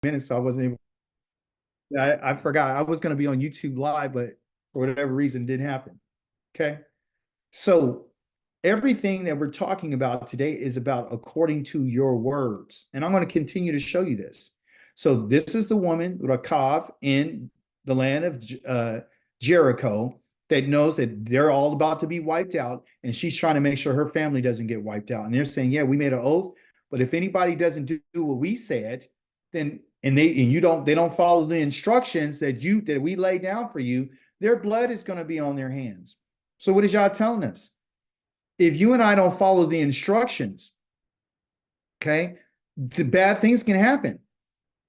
minutes, so I wasn't able. I forgot I was going to be on YouTube Live, but for whatever reason, it didn't happen. Okay. So everything that we're talking about today is about according to your words. And I'm going to continue to show you this. So this is the woman, Rakav, in the land of Jericho, that knows that they're all about to be wiped out. And she's trying to make sure her family doesn't get wiped out. And they're saying, yeah, we made an oath, but if anybody doesn't do what we said, then they don't follow the instructions that we lay down for you, their blood is going to be on their hands. So what is y'all telling us? If you and I don't follow the instructions, okay, the bad things can happen.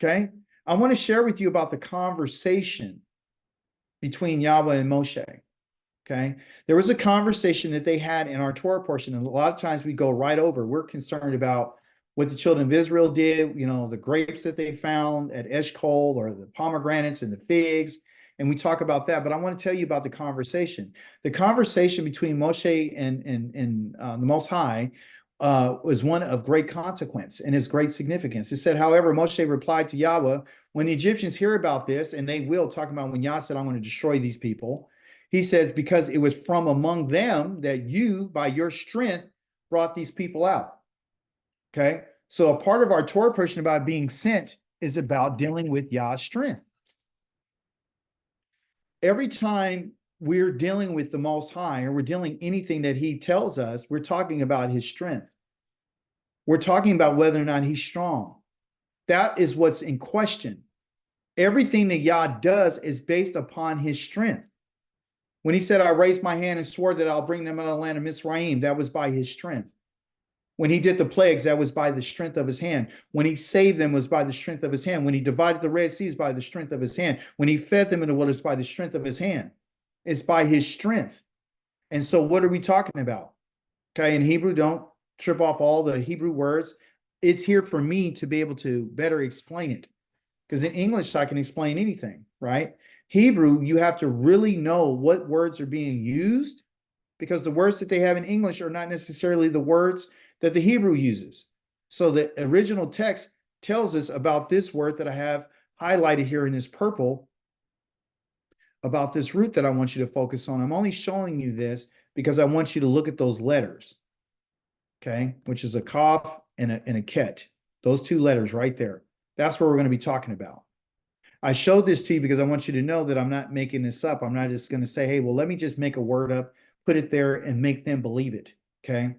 Okay. I want to share with you about the conversation between Yahweh and Moshe. Okay. There was a conversation that they had in our Torah portion. And a lot of times we go right over. We're concerned about what the children of Israel did, the grapes that they found at Eshcol, or the pomegranates and the figs. And we talk about that, but I want to tell you about the conversation. The conversation between Moshe and the Most High was one of great consequence and is great significance. It said, however, Moshe replied to Yahweh, when the Egyptians hear about this, and they will, talk about when Yah said, I'm going to destroy these people, he says, because it was from among them that you, by your strength, brought these people out. Okay, so a part of our Torah portion about being sent is about dealing with Yah's strength. Every time we're dealing with the Most High, or we're dealing anything that he tells us, we're talking about his strength. We're talking about whether or not he's strong. That is what's in question. Everything that Yah does is based upon his strength. When he said, I raised my hand and swore that I'll bring them out of the land of Mizraim, that was by his strength. When he did the plagues, that was by the strength of his hand. When he saved them, was by the strength of his hand. When he divided the Red Seas, by the strength of his hand. When he fed them in the wilderness, by the strength of his hand. It's by his strength. And so what are we talking about? Okay, in Hebrew, don't trip off all the Hebrew words. It's here for me to be able to better explain it. Because in English, I can explain anything, right? Hebrew, you have to really know what words are being used, because the words that they have in English are not necessarily the words that the Hebrew uses. So the original text tells us about this word that I have highlighted here in this purple, about this root that I want you to focus on. I'm only showing you this because I want you to look at those letters, okay, which is a kaf and a ket. Those two letters right there. That's what we're going to be talking about. I showed this to you because I want you to know that I'm not making this up. I'm not just going to say, hey, well, let me just make a word up, put it there, and make them believe it, okay?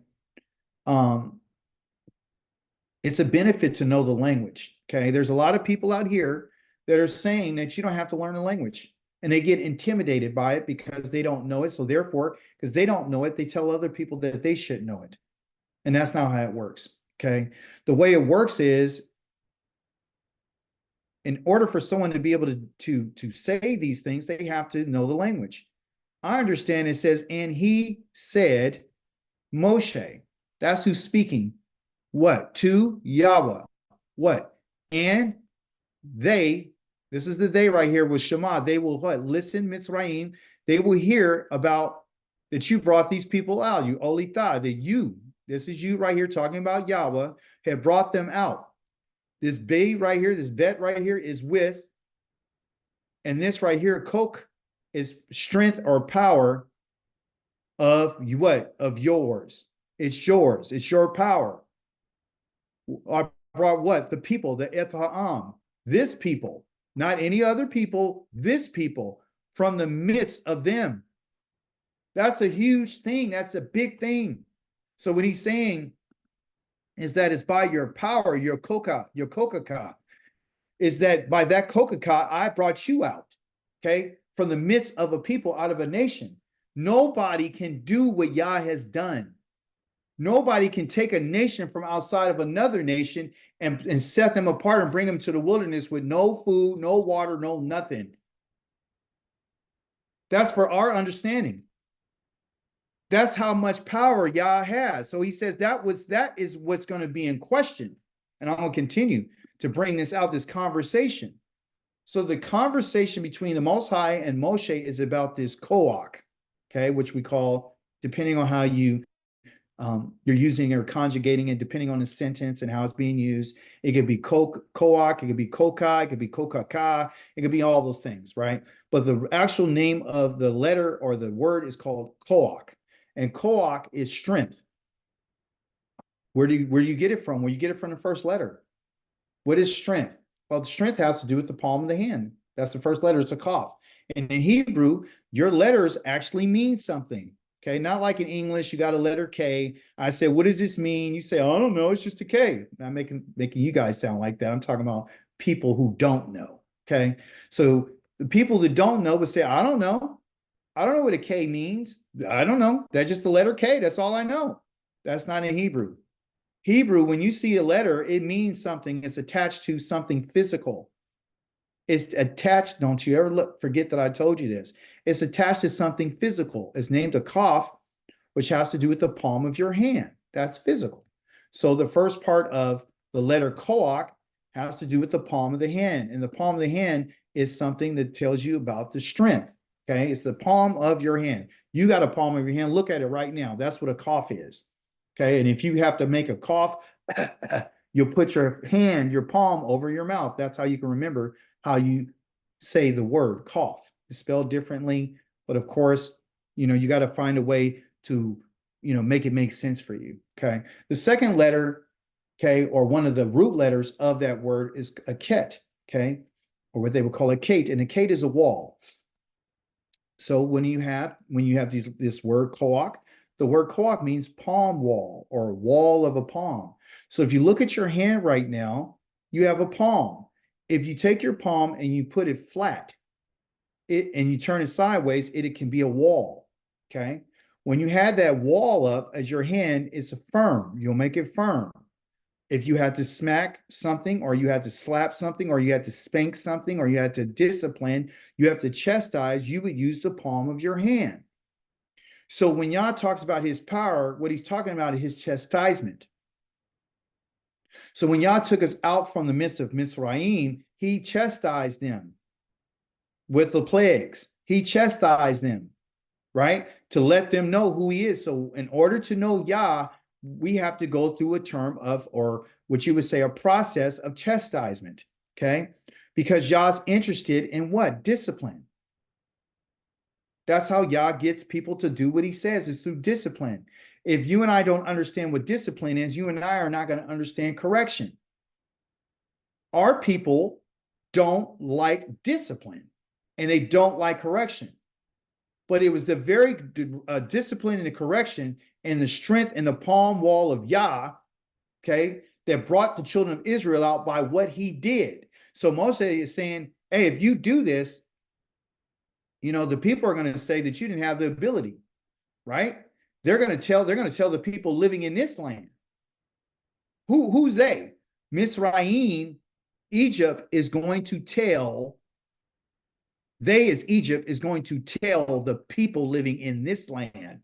It's a benefit to know the language, okay? There's a lot of people out here that are saying that you don't have to learn the language, and they get intimidated by it because they don't know it. So therefore, because they don't know it, they tell other people that they should know it. And that's not how it works, okay? The way it works is, in order for someone to be able to say these things, they have to know the language. I understand it says, and he said, Moshe, that's who's speaking. What? To Yahweh. What? And they, this is the they right here with Shema, they will what? Listen, Mitzrayim, they will hear about that you brought these people out, you Olitha, that you, this is you right here talking about Yahweh, had brought them out. This bay right here, this bet right here is with, and this right here, Kok, is strength or power of what? Of yours. It's yours. It's your power. I brought what? The people, the Etha'am. This people, not any other people, this people from the midst of them. That's a huge thing. That's a big thing. So what he's saying is that it's by your power, your kokaka, is that by that kokaka, I brought you out, okay, from the midst of a people, out of a nation. Nobody can do what Yah has done. Nobody can take a nation from outside of another nation and set them apart and bring them to the wilderness with no food, no water, no nothing. That's for our understanding. That's how much power Yah has. So he says that is what's going to be in question. And I'm going to continue to bring this out, this conversation. So the conversation between the Most High and Moshe is about this koach, okay, which we call, depending on how you you're using or conjugating it depending on the sentence and how it's being used. It could be koak, it could be kokai, it could be kokaka, it could be all those things, right? But the actual name of the letter or the word is called koak, and koak is strength. Where do you get it from? Well, you get it from the first letter. What is strength? Well, strength has to do with the palm of the hand. That's the first letter. It's a kaf. And in Hebrew, your letters actually mean something. Okay, not like in English, you got a letter K. I say, what does this mean? You say, I don't know, it's just a K. I'm making you guys sound like that. I'm talking about people who don't know. Okay, so the people that don't know would say, I don't know. I don't know what a K means. I don't know. That's just the letter K. That's all I know. That's not in Hebrew. Hebrew, when you see a letter, it means something. It's attached to something physical. It's attached, don't you ever forget that I told you this. It's attached to something physical. It's named a kaf, which has to do with the palm of your hand. That's physical. So the first part of the letter koak has to do with the palm of the hand. And the palm of the hand is something that tells you about the strength. Okay, it's the palm of your hand. You got a palm of your hand. Look at it right now. That's what a kaf is. Okay, and if you have to make a cough, you'll put your hand, your palm over your mouth. That's how you can remember how you say the word cough. It's spelled differently, but of course, you got to find a way to, make it make sense for you. Okay, the second letter, okay, or one of the root letters of that word is a ket, okay, or what they would call a kate, and a kate is a wall. So when you have this word koak, the word koak means palm wall or wall of a palm. So if you look at your hand right now, you have a palm. If you take your palm and you put it flat, and you turn it sideways, it can be a wall. Okay. When you had that wall up as your hand, it's firm. You'll make it firm. If you had to smack something, or you had to slap something, or you had to spank something, or you had to discipline, you have to chastise, you would use the palm of your hand. So when Yah talks about his power, what he's talking about is his chastisement. So when Yah took us out from the midst of Mitzrayim, he chastised them with the plagues. He chastised them, right? To let them know who he is. So in order to know Yah, we have to go through a term of, or what you would say, a process of chastisement, okay? Because Yah's interested in what? Discipline. That's how Yah gets people to do what he says, is through discipline. If you and I don't understand what discipline is, you and I are not going to understand correction. Our people don't like discipline, and they don't like correction. But it was the very discipline and the correction and the strength in the palm wall of Yah, okay, that brought the children of Israel out by what he did. So Moshe is saying, hey, if you do this, the people are going to say that you didn't have the ability, right? They're going to tell the people living in this land. Who's they? Mizraim, Egypt is going to tell, Egypt is going to tell the people living in this land.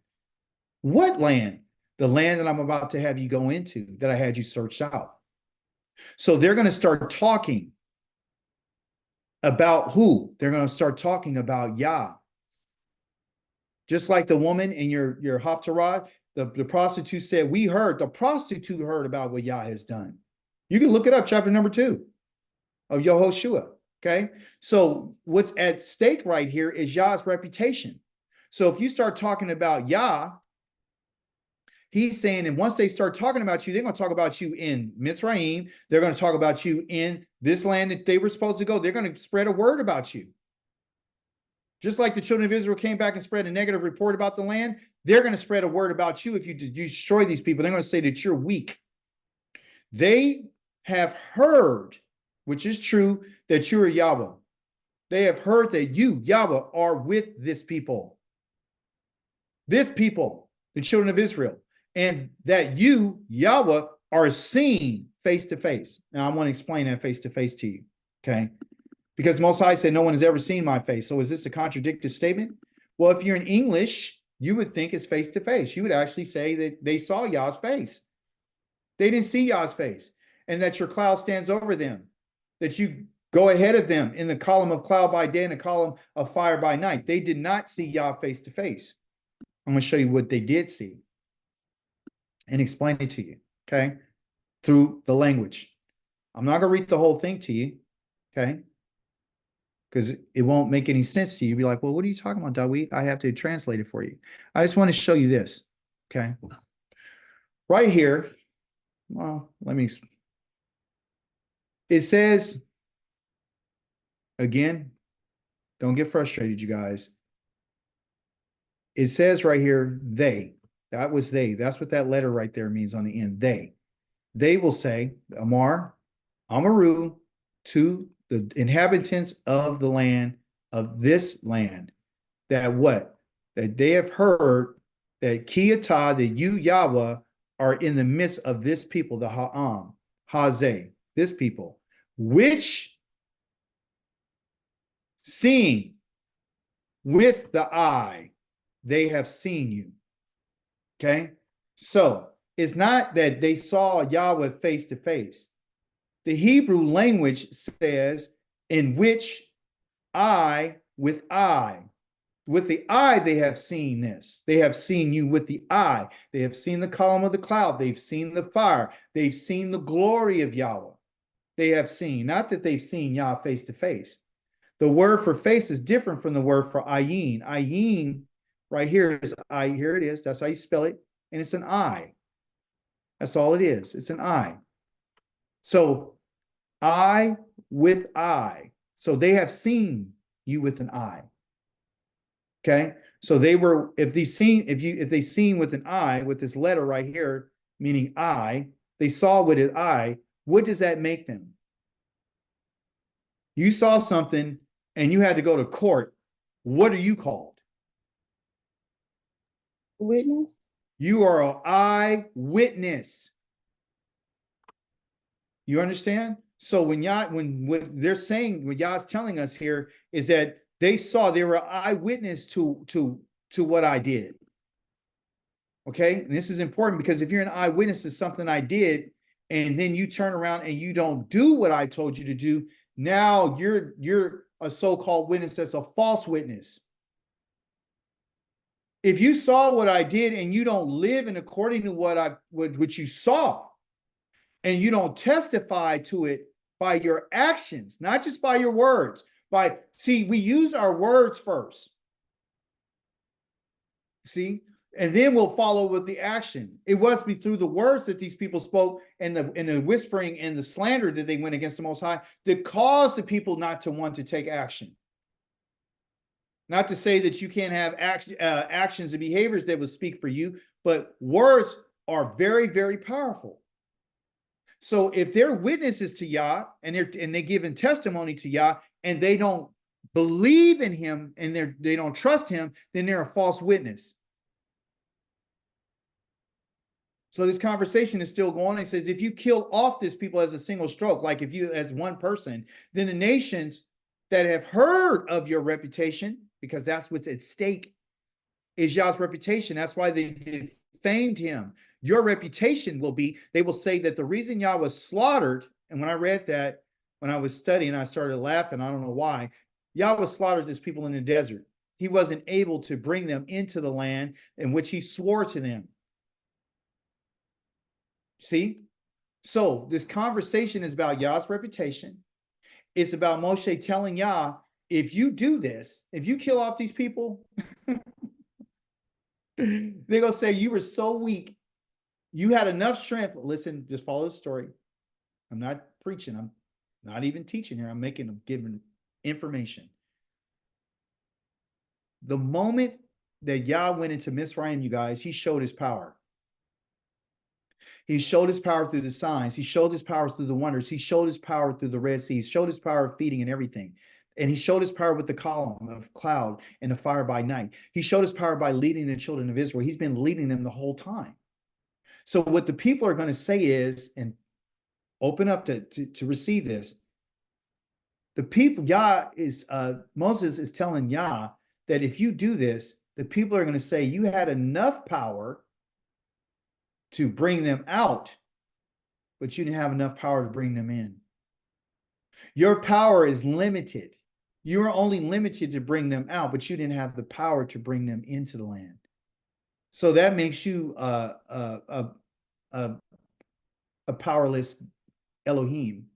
What land? The land that I'm about to have you go into, that I had you search out. So they're going to start talking about who? They're going to start talking about Yah. Just like the woman in your Haftarah, the prostitute said, the prostitute heard about what Yah has done. You can look it up, chapter number 2 of Yehoshua. Okay. So what's at stake right here is Yah's reputation. So if you start talking about Yah, he's saying, and once they start talking about you, they're going to talk about you in Mizraim. They're going to talk about you in this land that they were supposed to go. They're going to spread a word about you. Just like the children of Israel came back and spread a negative report about the land, they're going to spread a word about you. If you destroy these people, they're going to say that you're weak. They have heard, which is true, that you are Yahweh. They have heard that you, Yahweh, are with this people. This people, the children of Israel. And that you, Yahweh, are seen face to face. Now, I want to explain that face to face to you, okay? Because Most High said, no one has ever seen my face. So is this a contradictory statement? Well, if you're in English, you would think it's face to face. You would actually say that they saw Yah's face. They didn't see Yah's face. And that your cloud stands over them. That you go ahead of them in the column of cloud by day and the column of fire by night. They did not see Yah face to face. I'm going to show you what they did see. and explain it to you, okay, through the language. I'm not going to read the whole thing to you, okay, because it won't make any sense to you. You'll be like, well, what are you talking about, Dawid? I have to translate it for you. I just want to show you this, okay? Right here, well, it says, again, don't get frustrated, you guys. It says right here, they. That was they. That's what that letter right there means on the end. They. They will say, Amar, Amaru, to the inhabitants of the land, of this land, that what? That they have heard that Kiyata, that you, Yahweh, are in the midst of this people, the Ha'am, Hazeh, this people, which seeing with the eye, they have seen you. Okay? So it's not that they saw Yahweh face to face. The Hebrew language says, in which eye with eye. With the eye, they have seen this. They have seen you with the eye. They have seen the column of the cloud. They've seen the fire. They've seen the glory of Yahweh. They have seen, not that they've seen Yah face to face. The word for face is different from the word for ayin. Ayin, right here is I. Here it is. That's how you spell it. And it's an eye. That's all it is. It's an eye. So eye with eye. So they have seen you with an eye. Okay. So they were, if they seen with an eye, with this letter right here, meaning eye, they saw with an eye, what does that make them? You saw something and you had to go to court. What are you called? Witness. You are an eyewitness. You understand? So when what they're saying, what Yah's telling us here is that they were eyewitness to what I did. Okay, and this is important because if you're an eyewitness to something I did, and then you turn around and you don't do what I told you to do, now you're a so-called witness that's a false witness. If you saw what I did and you don't live in according to what you saw, and you don't testify to it by your actions, not just by your words. We use our words first. See, and then we'll follow with the action. It must be through the words that these people spoke and the whispering and the slander that they went against the Most High that caused the people not to want to take action. Not to say that you can't have actions and behaviors that will speak for you, but words are very, very powerful. So if they're witnesses to Yah and they're giving testimony to Yah and they don't believe in him and they don't trust him, then they're a false witness. So this conversation is still going. It says if you kill off this people as a single stroke, like if you as one person, then the nations that have heard of your reputation, because that's what's at stake, is Yah's reputation. That's why they defamed him. Your reputation will be, they will say that the reason Yah was slaughtered, and when I read that, when I was studying, I started laughing. I don't know why. Yah was slaughtered as people in the desert. He wasn't able to bring them into the land in which he swore to them. See? So this conversation is about Yah's reputation. It's about Moshe telling Yah, if you do this, if you kill off these people, they're going to say you were so weak. You had enough strength. Listen, just follow the story. I'm not preaching. I'm not even teaching here. I'm giving information. The moment that Yah went into Mizraim, you guys, he showed his power. He showed his power through the signs. He showed his power through the wonders. He showed his power through the Red Sea. He showed his power of feeding and everything. And he showed his power with the column of cloud and the fire by night. He showed his power by leading the children of Israel. He's been leading them the whole time. So what the people are going to say is, and open up to receive this, the people, Moses is telling Yah that if you do this, the people are going to say you had enough power to bring them out, but you didn't have enough power to bring them in. Your power is limited. You are only limited to bring them out, but you didn't have the power to bring them into the land. So that makes you a, a powerless Elohim.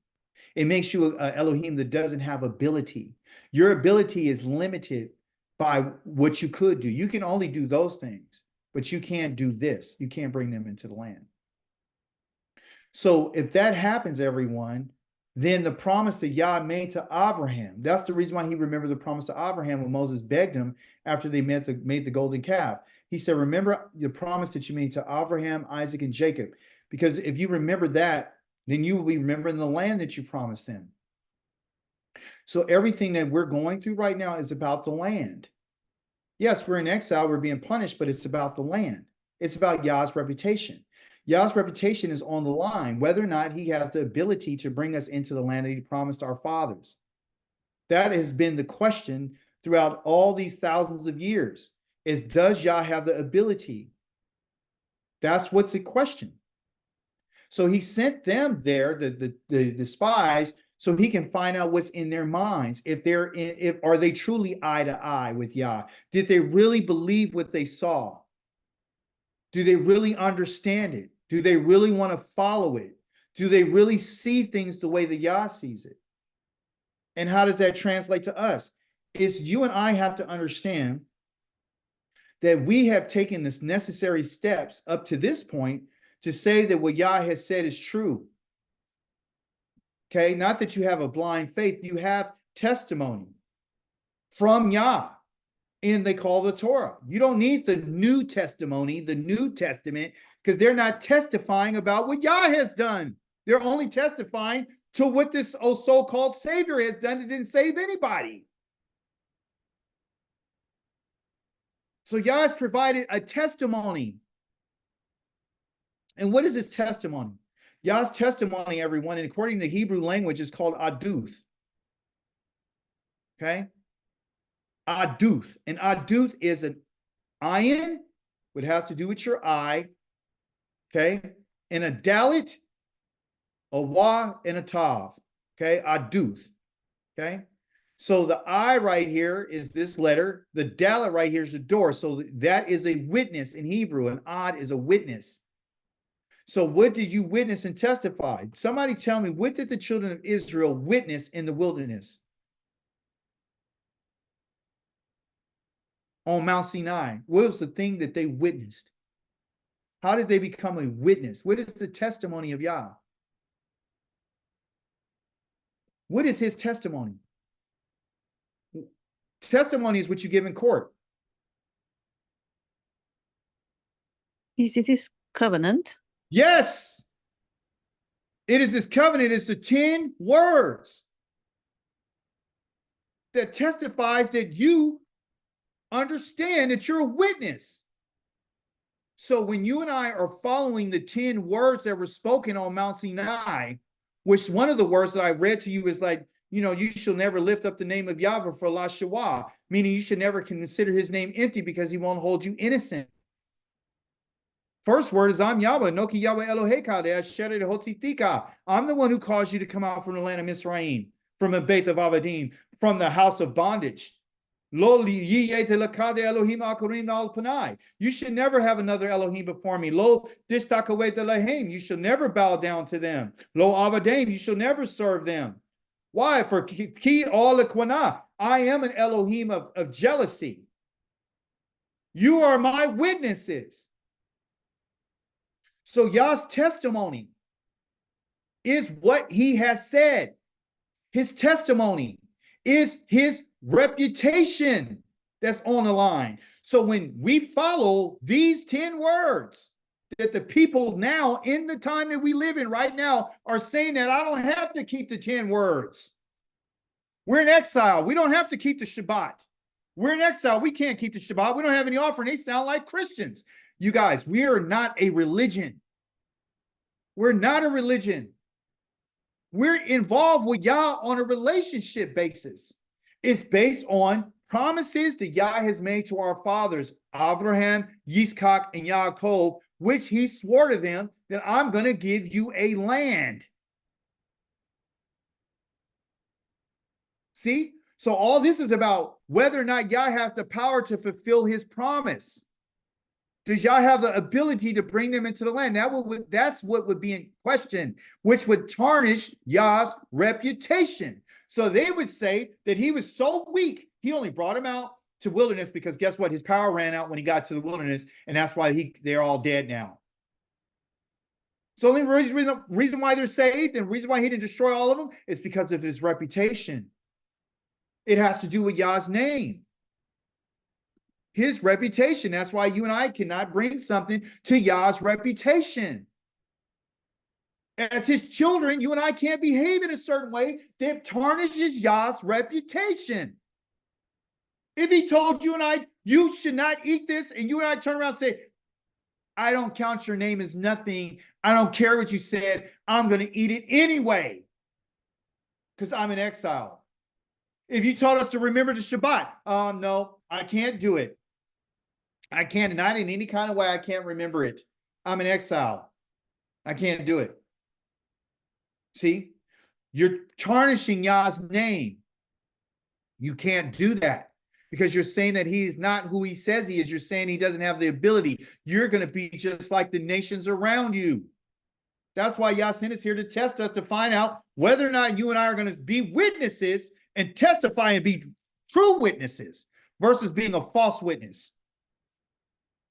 It makes you an Elohim that doesn't have ability. Your ability is limited by what you could do. You can only do those things, but you can't do this. You can't bring them into the land. So if that happens, everyone, then the promise that Yah made to Abraham, that's the reason why he remembered the promise to Abraham when Moses begged him after they made the golden calf. He said, remember the promise that you made to Abraham, Isaac, and Jacob. Because if you remember that, then you will be remembering the land that you promised him. So everything that we're going through right now is about the land. Yes, we're in exile, we're being punished, but it's about the land. It's about Yah's reputation. Yah's reputation is on the line, whether or not he has the ability to bring us into the land that he promised our fathers. That has been the question throughout all these thousands of years, is does Yah have the ability? That's what's the question. So he sent them there, the spies, so he can find out what's in their minds. If are they truly eye to eye with Yah? Did they really believe what they saw? Do they really understand it? Do they really want to follow it? Do they really see things the way that Yah sees it? And how does that translate to us? It's you and I have to understand that we have taken this necessary steps up to this point to say that what Yah has said is true. Okay, not that you have a blind faith, you have testimony from Yah, and they call the Torah. You don't need the new testimony, the New Testament, because they're not testifying about what Yah has done. They're only testifying to what this so-called Savior has done that didn't save anybody. So Yah has provided a testimony. And what is his testimony? Yah's testimony, everyone, and according to the Hebrew language, is called aduth. Okay? Aduth. And aduth is an ayin, which has to do with your eye. Okay? And a dalit, a wa, and a tav. Okay? Aduth. Okay? So the I right here is this letter. The dalit right here is the door. So that is a witness in Hebrew. An ad is a witness. So what did you witness and testify? Somebody tell me, what did the children of Israel witness in the wilderness? On Mount Sinai, what was the thing that they witnessed? How did they become a witness? What is the testimony of Yah? What is his testimony? Testimony is what you give in court. Is it his covenant? Yes. It is this covenant. It's the 10 words that testifies that you understand that you're a witness. So when you and I are following the 10 words that were spoken on Mount Sinai, which one of the words that I read to you is like, you shall never lift up the name of Yahweh for La Shawah, meaning you should never consider his name empty because he won't hold you innocent. First word is I'm Yahweh, Noki Yahweh Eloheka, Ashered Hotzitika. I'm the one who caused you to come out from the land of Mizraim, from the Beit of Avadim, from the house of bondage. You should never have another Elohim before me. You shall never bow down to them. Lo Avadim, you shall never serve them. Why? For ki all lekwana. I am an Elohim of jealousy. You are my witnesses. So Yah's testimony is what he has said. His testimony is his reputation that's on the line. So when we follow these 10 words that the people now in the time that we live in right now are saying that I don't have to keep the 10 words. We're in exile. We don't have to keep the Shabbat. We're in exile. We can't keep the Shabbat. We don't have any offering. They sound like Christians. You guys, we are not a religion. We're not a religion. We're involved with Yah on a relationship basis. It's based on promises that Yah has made to our fathers, Abraham, Yitzchak, and Yaakov, which he swore to them that I'm going to give you a land. See? So all this is about whether or not Yah has the power to fulfill his promise. Does Yah have the ability to bring them into the land? That's what would be in question, which would tarnish Yah's reputation. So they would say that he was so weak, he only brought him out to wilderness because guess what? His power ran out when he got to the wilderness, and that's why they're all dead now. So the only reason why they're saved and the reason why he didn't destroy all of them is because of his reputation. It has to do with Yah's name. His reputation. That's why you and I cannot bring something to Yah's reputation. As his children, you and I can't behave in a certain way that tarnishes Yah's reputation. If he told you and I, you should not eat this, and you and I turn around and say, I don't count your name as nothing. I don't care what you said. I'm going to eat it anyway because I'm in exile. If you told us to remember the Shabbat, no, I can't do it. I can't, not in any kind of way. I can't remember it. I'm in exile. I can't do it. See, you're tarnishing Yah's name. You can't do that because you're saying that he's not who he says he is. You're saying he doesn't have the ability. You're going to be just like the nations around you. That's why Yah sent us here to test us to find out whether or not you and I are going to be witnesses and testify and be true witnesses versus being a false witness.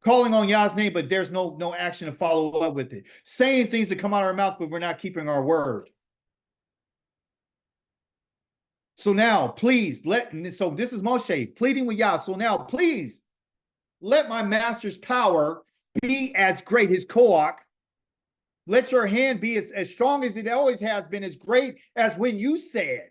Calling on Yah's name, but there's no action to follow up with it. Saying things that come out of our mouth, but we're not keeping our word. So now, please, so this is Moshe pleading with Yah. So now, please, let my master's power be as great, his koach. Let your hand be as strong as it always has been, as great as when you said.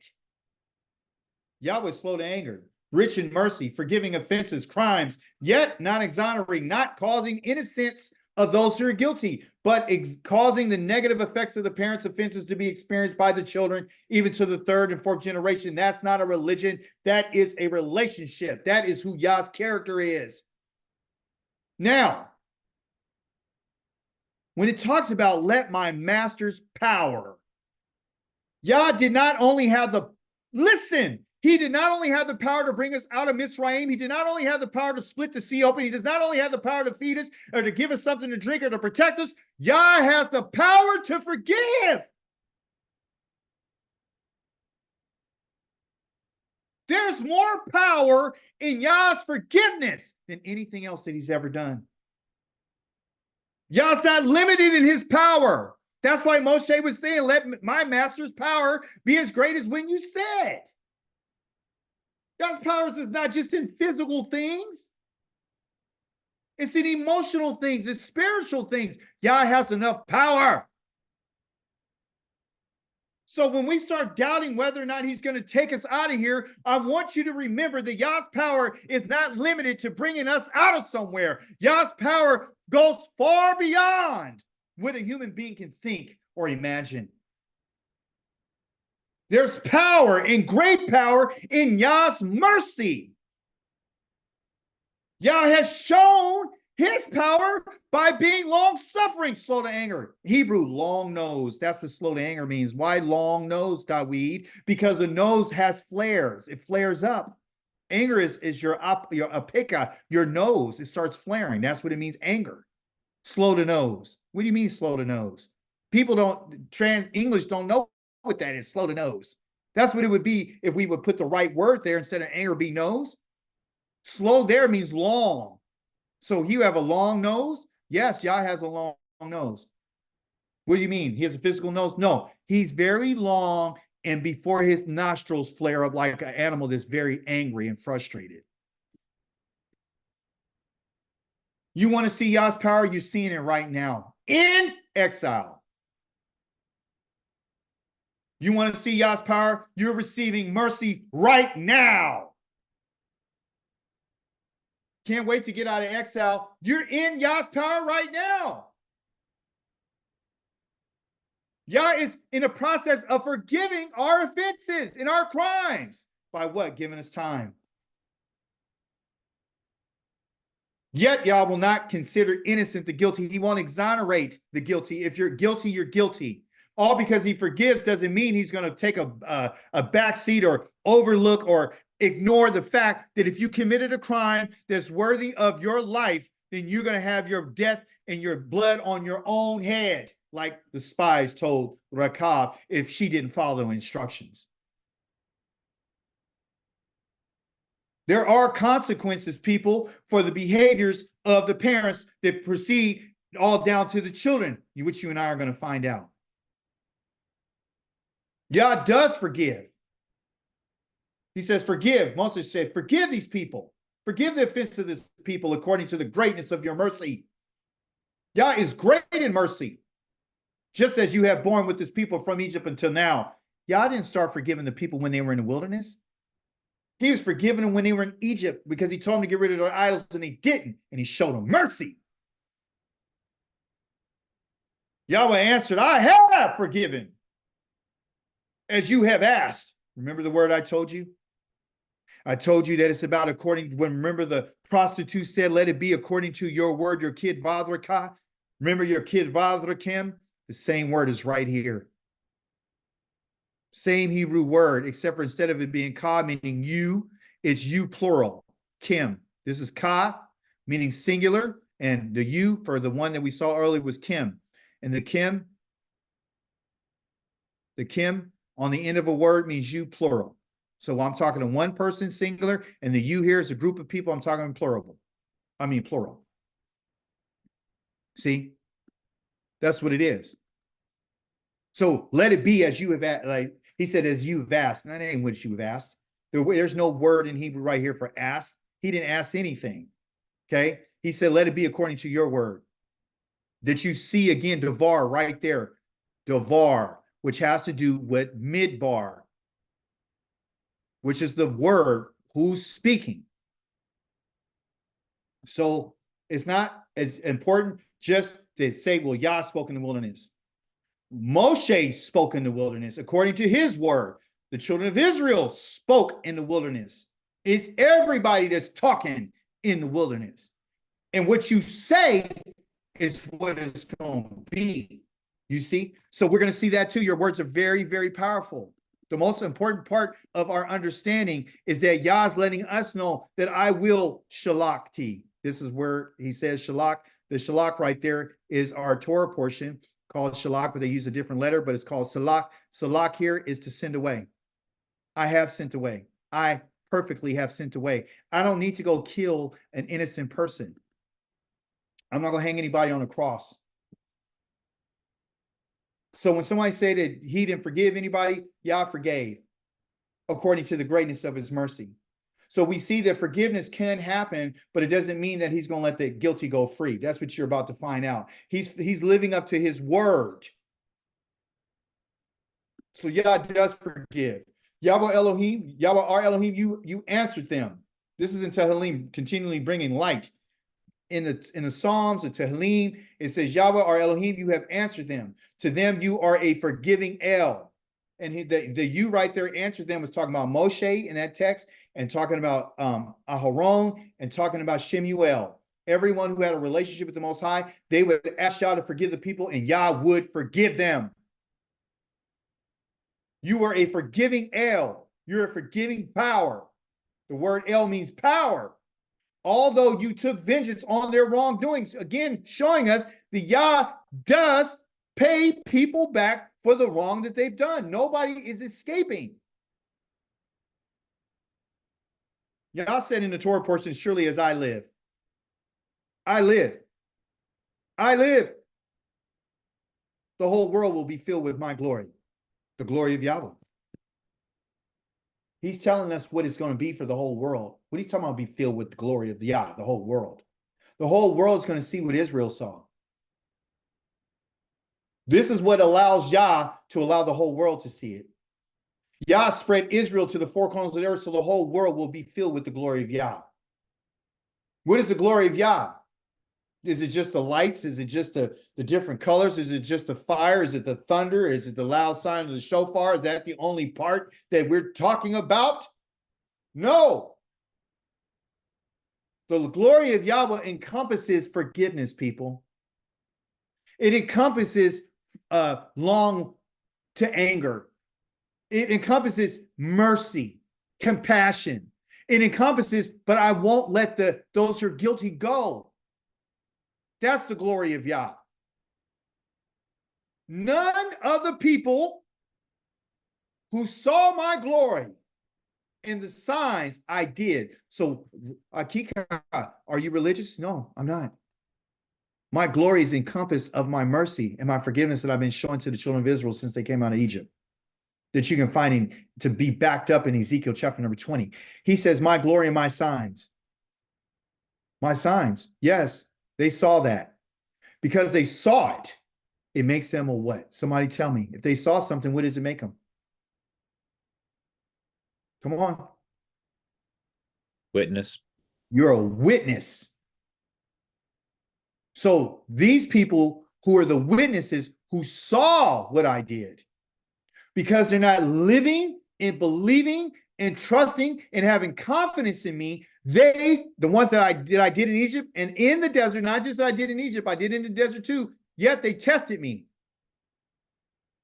Yah was slow to anger, rich in mercy, forgiving offenses, crimes, yet not exonerating, not causing innocence of those who are guilty, but causing the negative effects of the parents' offenses to be experienced by the children, even to the third and fourth generation. That's not a religion. That is a relationship. That is who Yah's character is. Now, when it talks about let my master's power, Yah did not only have the, listen, he did not only have the power to bring us out of Mitzrayim, he did not only have the power to split the sea open, he does not only have the power to feed us or to give us something to drink or to protect us, Yah has the power to forgive. There's more power in Yah's forgiveness than anything else that he's ever done. Yah's not limited in his power. That's why Moshe was saying, let my master's power be as great as when you said. God's power is not just in physical things. It's in emotional things. It's spiritual things. Yah has enough power. So when we start doubting whether or not he's going to take us out of here, I want you to remember that Yah's power is not limited to bringing us out of somewhere. Yah's power goes far beyond what a human being can think or imagine. There's power and great power in Yah's mercy. Yah has shown his power by being long-suffering, slow to anger. Hebrew, long nose. That's what slow to anger means. Why long nose, Dawid? Because the nose has flares. It flares up. Anger is your apika, your nose. It starts flaring. That's what it means, anger. Slow to nose. What do you mean slow to nose? People English don't know what that is, slow to nose. That's what it would be if we would put the right word there instead of anger be nose. Slow there means long. So you have a long nose? Yes, Yah has a long nose. What do you mean? He has a physical nose? No, he's very long, and before his nostrils flare up like an animal that's very angry and frustrated. You want to see Yah's power? You're seeing it right now in exile. You want to see Yah's power? You're receiving mercy right now. Can't wait to get out of exile. You're in Yah's power right now. Yah is in a process of forgiving our offenses and our crimes. By what? Giving us time. Yet Yah will not consider innocent the guilty. He won't exonerate the guilty. If you're guilty, you're guilty. All because he forgives doesn't mean he's going to take a backseat or overlook or ignore the fact that if you committed a crime that's worthy of your life, then you're going to have your death and your blood on your own head, like the spies told Rakav if she didn't follow instructions. There are consequences, people, for the behaviors of the parents that proceed all down to the children, which you and I are going to find out. God does forgive. He says, forgive. Moses said, forgive these people. Forgive the offense of this people according to the greatness of your mercy. Yah is great in mercy, just as you have borne with this people from Egypt until now. Yah didn't start forgiving the people when they were in the wilderness. He was forgiving them when they were in Egypt because he told them to get rid of their idols and they didn't, and he showed them mercy. Yahweh answered, I have forgiven as you have asked. Remember the word I told you? I told you that it's about according, when remember the prostitute said, let it be according to your word, your kid vadraka. Remember your kid vadrakim? The same word is right here. Same Hebrew word, except for instead of it being ka, meaning you, it's you plural, kim. This is ka, meaning singular, and the you for the one that we saw earlier was kim. And the kim on the end of a word means you plural. So I'm talking to one person singular, and the you here is a group of people. I'm talking in plural. See? That's what it is. So let it be as you have asked. Like he said, as you've asked. And that ain't what you have asked. There's no word in Hebrew right here for ask. He didn't ask anything. Okay? He said, let it be according to your word. That you see again, Devar right there. Devar, which has to do with midbar, which is the word who's speaking. So it's not as important just to say, well, Yah spoke in the wilderness. Moshe spoke in the wilderness according to his word. The children of Israel spoke in the wilderness. It's everybody that's talking in the wilderness. And what you say is what it's going to be. You see? So we're going to see that too. Your words are very, very powerful. The most important part of our understanding is that Yah's letting us know that I will shalakti. This is where he says shalak. The shalak right there is our Torah portion called shalak, but they use a different letter, but it's called salak. Salak here is to send away. I have sent away. I perfectly have sent away. I don't need to go kill an innocent person. I'm not going to hang anybody on a cross. So when somebody say that he didn't forgive anybody, Yah forgave according to the greatness of his mercy. So we see that forgiveness can happen, but it doesn't mean that he's going to let the guilty go free. That's what you're about to find out. He's living up to his word. So Yah does forgive. Yahweh Elohim, Yahweh our Elohim, you answered them. This is in Tehillim, continually bringing light. In the Psalms, the Tehillim, it says, Yahweh our Elohim, you have answered them. To them you are a forgiving El. And the you right there answered them was talking about Moshe in that text, and talking about Aharon, and talking about Shemuel. Everyone who had a relationship with the Most High, they would ask Yah to forgive the people, and Yah would forgive them. You are a forgiving El. You're a forgiving power. The word El means power. Although you took vengeance on their wrongdoings, again, showing us that Yah does pay people back for the wrong that they've done. Nobody is escaping. Yah said in the Torah portion, surely as I live, I live, the whole world will be filled with my glory, the glory of Yahweh. He's telling us what it's going to be for the whole world. What he's talking about, be filled with the glory of Yah, the whole world. The whole world is going to see what Israel saw. This is what allows Yah to allow the whole world to see it. Yah spread Israel to the four corners of the earth, so the whole world will be filled with the glory of Yah. What is the glory of Yah? Is it just the lights? Is it just the different colors? Is it just the fire? Is it the thunder? Is it the loud sound of the shofar? Is that the only part that we're talking about? No. The glory of Yahweh encompasses forgiveness, people. It encompasses long to anger. It encompasses mercy, compassion. It encompasses, but I won't let those who are guilty go. That's the glory of Yah. None of the people who saw my glory and the signs I did. So, Akika, are you religious? No, I'm not. My glory is encompassed of my mercy and my forgiveness that I've been showing to the children of Israel since they came out of Egypt, that you can find to be backed up in Ezekiel chapter number 20. He says, my glory and my signs. My signs. Yes, they saw that. Because they saw it, it makes them a what? Somebody tell me. If they saw something, what does it make them? Come on. Witness. You're a witness. So these people who are the witnesses who saw what I did, because they're not living and believing and trusting and having confidence in me, the ones that I did in Egypt and in the desert, not just that I did in Egypt, I did in the desert too, yet they tested me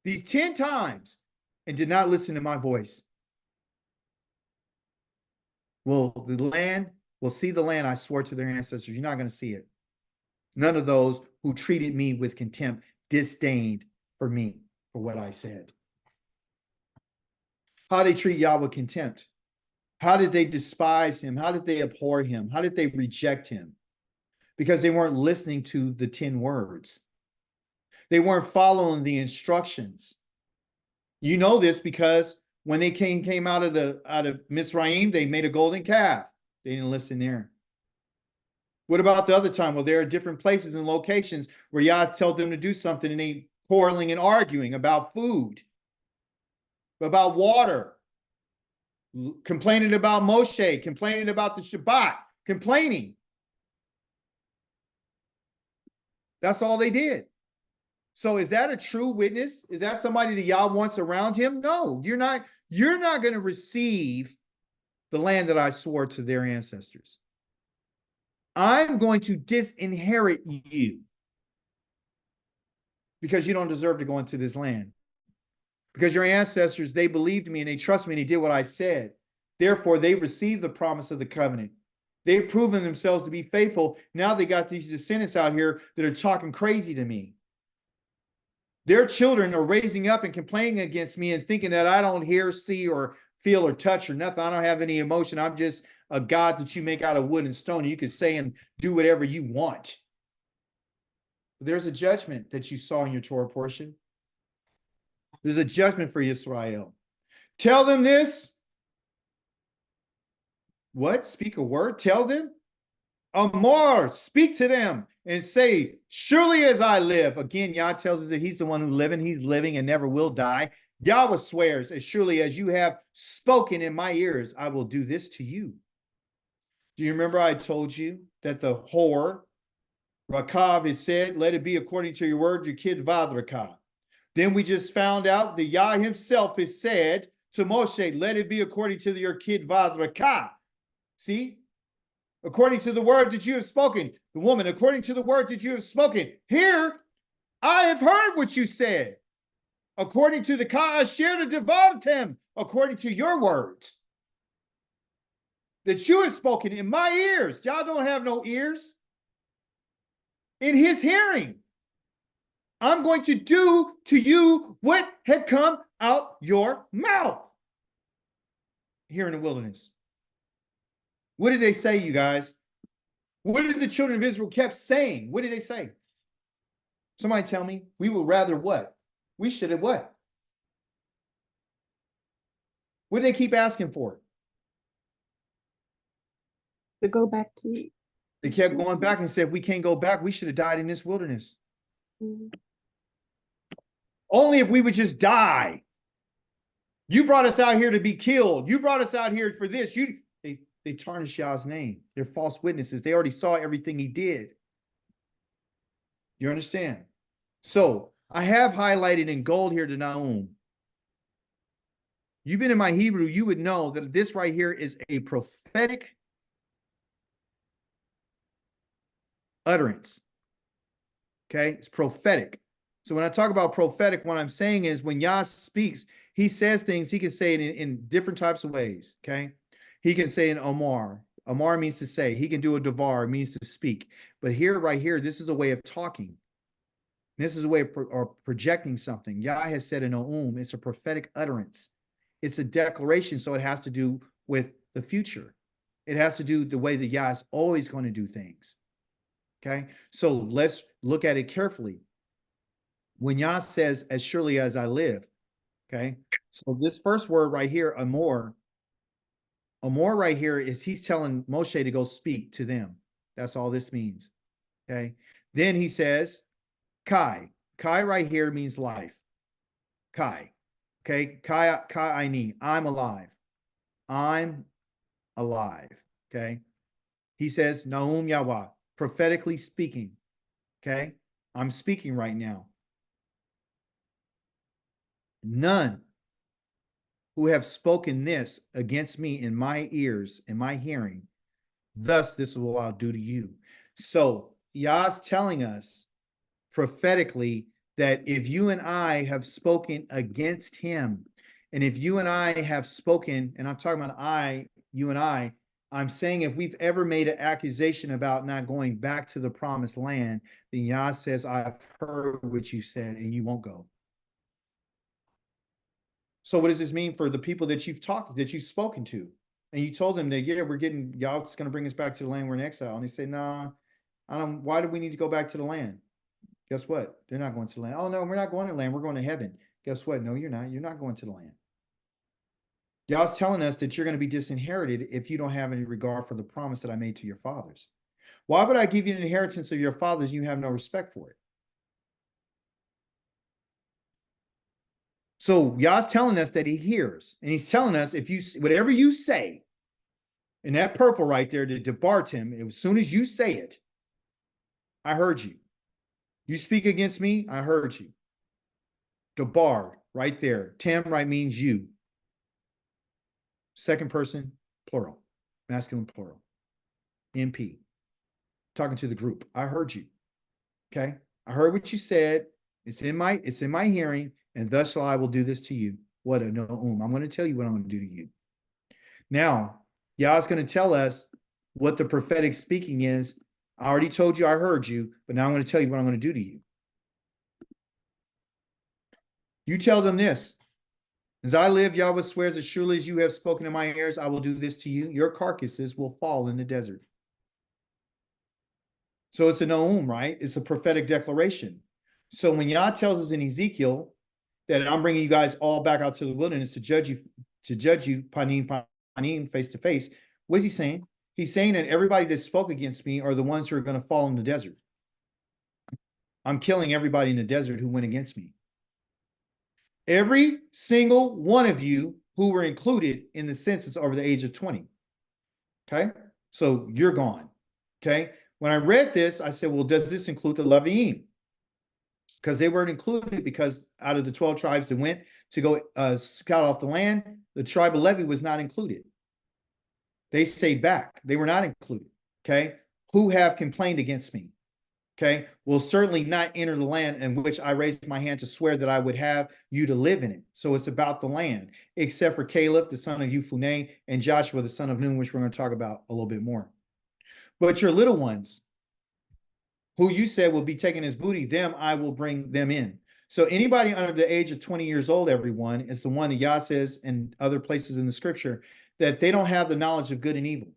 these 10 times and did not listen to my voice. Will see the land I swore to their ancestors. You're not going to see it. None of those who treated me with contempt, disdained for me, for what I said. How they treat Yah with contempt? How did they despise him? How did they abhor him? How did they reject him? Because they weren't listening to the 10 words. They weren't following the instructions. You know this because when they came out of Mizraim, they made a golden calf. They didn't listen there. What about the other time? Well, there are different places and locations where Yah told them to do something and they quarreling and arguing about food, about water, complaining about Moshe, complaining about the Shabbat, complaining. That's all they did. So is that a true witness? Is that somebody that Yah wants around him? No, you're not going to receive the land that I swore to their ancestors. I'm going to disinherit you because you don't deserve to go into this land. Because your ancestors, they believed me and they trusted me and they did what I said. Therefore, they received the promise of the covenant. They've proven themselves to be faithful. Now they got these descendants out here that are talking crazy to me. Their children are raising up and complaining against me and thinking that I don't hear, see, or feel or touch or nothing. I don't have any emotion. I'm just a God that you make out of wood and stone. You can say and do whatever you want. There's a judgment that you saw in your Torah portion. There's a judgment for Israel. Tell them this. What? Speak a word? Tell them? Amor, speak to them and say, surely as I live. Again, Yah tells us that he's the one who living. He's living and never will die. Yahweh swears, as surely as you have spoken in my ears, I will do this to you. Do you remember I told you that the whore, Rakav, is said, let it be according to your word, your kid Vadrakav. Then we just found out that Yah himself has said to Moshe, let it be according to your kid Vadrakav. See? According to the word that you have spoken. The woman, according to the word that you have spoken. Here, I have heard what you said. According to the Ka'asher to Devartem, according to your words that you have spoken in my ears. Y'all don't have no ears. In his hearing, I'm going to do to you what had come out your mouth here in the wilderness. What did they say, you guys? What did the children of Israel kept saying? What did they say? Somebody tell me. We would rather what? We should have what? What did they keep asking for? To go back to. They kept going back and said, if we can't go back, we should have died in this wilderness. Mm-hmm. Only if we would just die. You brought us out here to be killed. You brought us out here for this. They tarnish Yah's name. They're false witnesses. They already saw everything he did. You understand? So I have highlighted in gold here to Nahum. You've been in my Hebrew, you would know that this right here is a prophetic utterance. Okay, it's prophetic. So when I talk about prophetic, what I'm saying is when Yah speaks, he says things, he can say it in different types of ways. Okay, he can say in Omar, Amar means to say. He can do a davar, means to speak. But here, right here, this is a way of talking. This is a way of projecting something. Yah has said in Na'um, it's a prophetic utterance. It's a declaration, so it has to do with the future. It has to do the way that Yah is always going to do things. Okay, so let's look at it carefully. When Yah says, as surely as I live, okay, so this first word right here, Amor right here is he's telling Moshe to go speak to them. That's all this means. Okay, then he says, Kai. Kai right here means life. Kai. Okay. Kai I need. I'm alive. I'm alive. Okay. He says, Naum Yahweh, prophetically speaking. Okay. I'm speaking right now. None who have spoken this against me in my ears, in my hearing, thus this is what I'll do to you. So Yah's telling us prophetically that if you and I have spoken against him, and if you and I have spoken, and I'm talking about you and I'm saying if we've ever made an accusation about not going back to the promised land, then Yah says, I've heard what you said and you won't go. So what does this mean for the people that you've spoken to? And you told them that, yeah, y'all's going to bring us back to the land we're in exile. And they say, nah, why do we need to go back to the land? Guess what? They're not going to the land. Oh, no, we're not going to the land. We're going to heaven. Guess what? No, you're not. You're not going to the land. Y'all's telling us that you're going to be disinherited if you don't have any regard for the promise that I made to your fathers. Why would I give you an inheritance of your fathers and you have no respect for it? So Yah's telling us that he hears, and he's telling us if you whatever you say in that purple right there to depart him, as soon as you say it, I heard you. You speak against me, I heard you. Debar right there. Tam right means you. Second person, plural, masculine plural. MP. Talking to the group. I heard you. Okay. I heard what you said. It's in my hearing, and thus I will do this to you. What a no'um. I'm going to tell you what I'm going to do to you. Now, Yah's going to tell us what the prophetic speaking is. I already told you I heard you, but now I'm going to tell you what I'm going to do to you. You tell them this. As I live, Yahweh swears, as surely as you have spoken in my ears, I will do this to you. Your carcasses will fall in the desert. So it's a no'um, right? It's a prophetic declaration. So when Yah tells us in Ezekiel that I'm bringing you guys all back out to the wilderness to judge you, panim, face to face, what is he saying? He's saying that everybody that spoke against me are the ones who are going to fall in the desert. I'm killing everybody in the desert who went against me. Every single one of you who were included in the census over the age of 20. Okay? So you're gone. Okay? When I read this, I said, well, does this include the Leviim? Because they weren't included, because out of the 12 tribes that went to go scout off the land, the tribe of Levi was not included. They stayed back. They were not included. Okay? Who have complained against me? Okay? Will certainly not enter the land in which I raised my hand to swear that I would have you to live in it. So it's about the land, except for Caleb, the son of Yefuneh, and Joshua, the son of Nun, which we're going to talk about a little bit more. But your little ones, who you said will be taking his booty, them I will bring them in. So anybody under the age of 20 years old, everyone, is the one that Yah says in other places in the scripture that they don't have the knowledge of good and evil.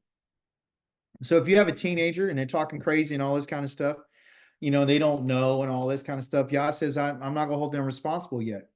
So if you have a teenager and they're talking crazy and all this kind of stuff, you know, they don't know and all this kind of stuff, Yah says, I'm not going to hold them responsible yet.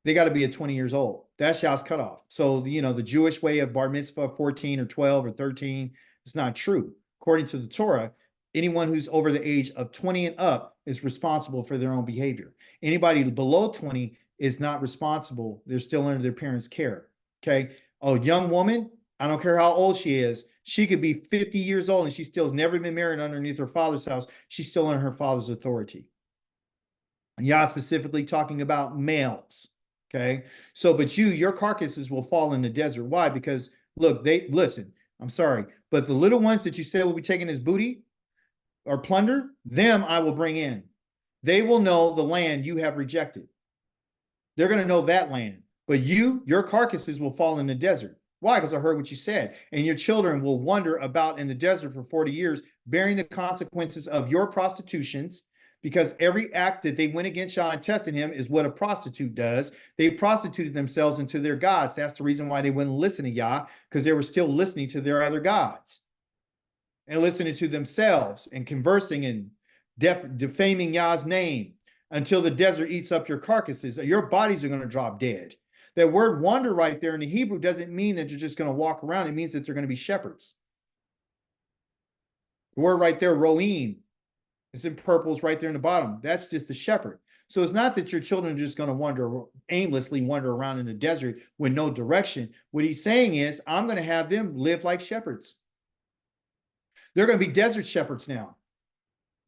They got to be at 20 years old. That's Yah's cutoff. So, you know, the Jewish way of bar mitzvah, 14 or 12 or 13, is not true. According to the Torah, anyone who's over the age of 20 and up is responsible for their own behavior. Anybody below 20 is not responsible. They're still under their parents' care. Okay. A young woman, I don't care how old she is, she could be 50 years old and she still has never been married underneath her father's house. She's still under her father's authority. And Yah specifically talking about males. Okay. So, but your carcasses will fall in the desert. Why? Because look, listen, I'm sorry, but the little ones that you said will be taking his booty or plunder, them I will bring in. They will know the land you have rejected. They're going to know that land. But your carcasses will fall in the desert. Why? Because I heard what you said. And your children will wander about in the desert for 40 years, bearing the consequences of your prostitutions, because every act that they went against Yah and tested him is what a prostitute does. They prostituted themselves into their gods. That's the reason why they wouldn't listen to Yah, because they were still listening to their other gods and listening to themselves and conversing and defaming Yah's name until the desert eats up your carcasses. Your bodies are going to drop dead. That word wander right there in the Hebrew doesn't mean that you're just going to walk around. It means that they're going to be shepherds. The word right there, roim, it's in purple, it's right there in the bottom. That's just a shepherd. So it's not that your children are just going to aimlessly wander around in the desert with no direction. What he's saying is, I'm going to have them live like shepherds. They're going to be desert shepherds now.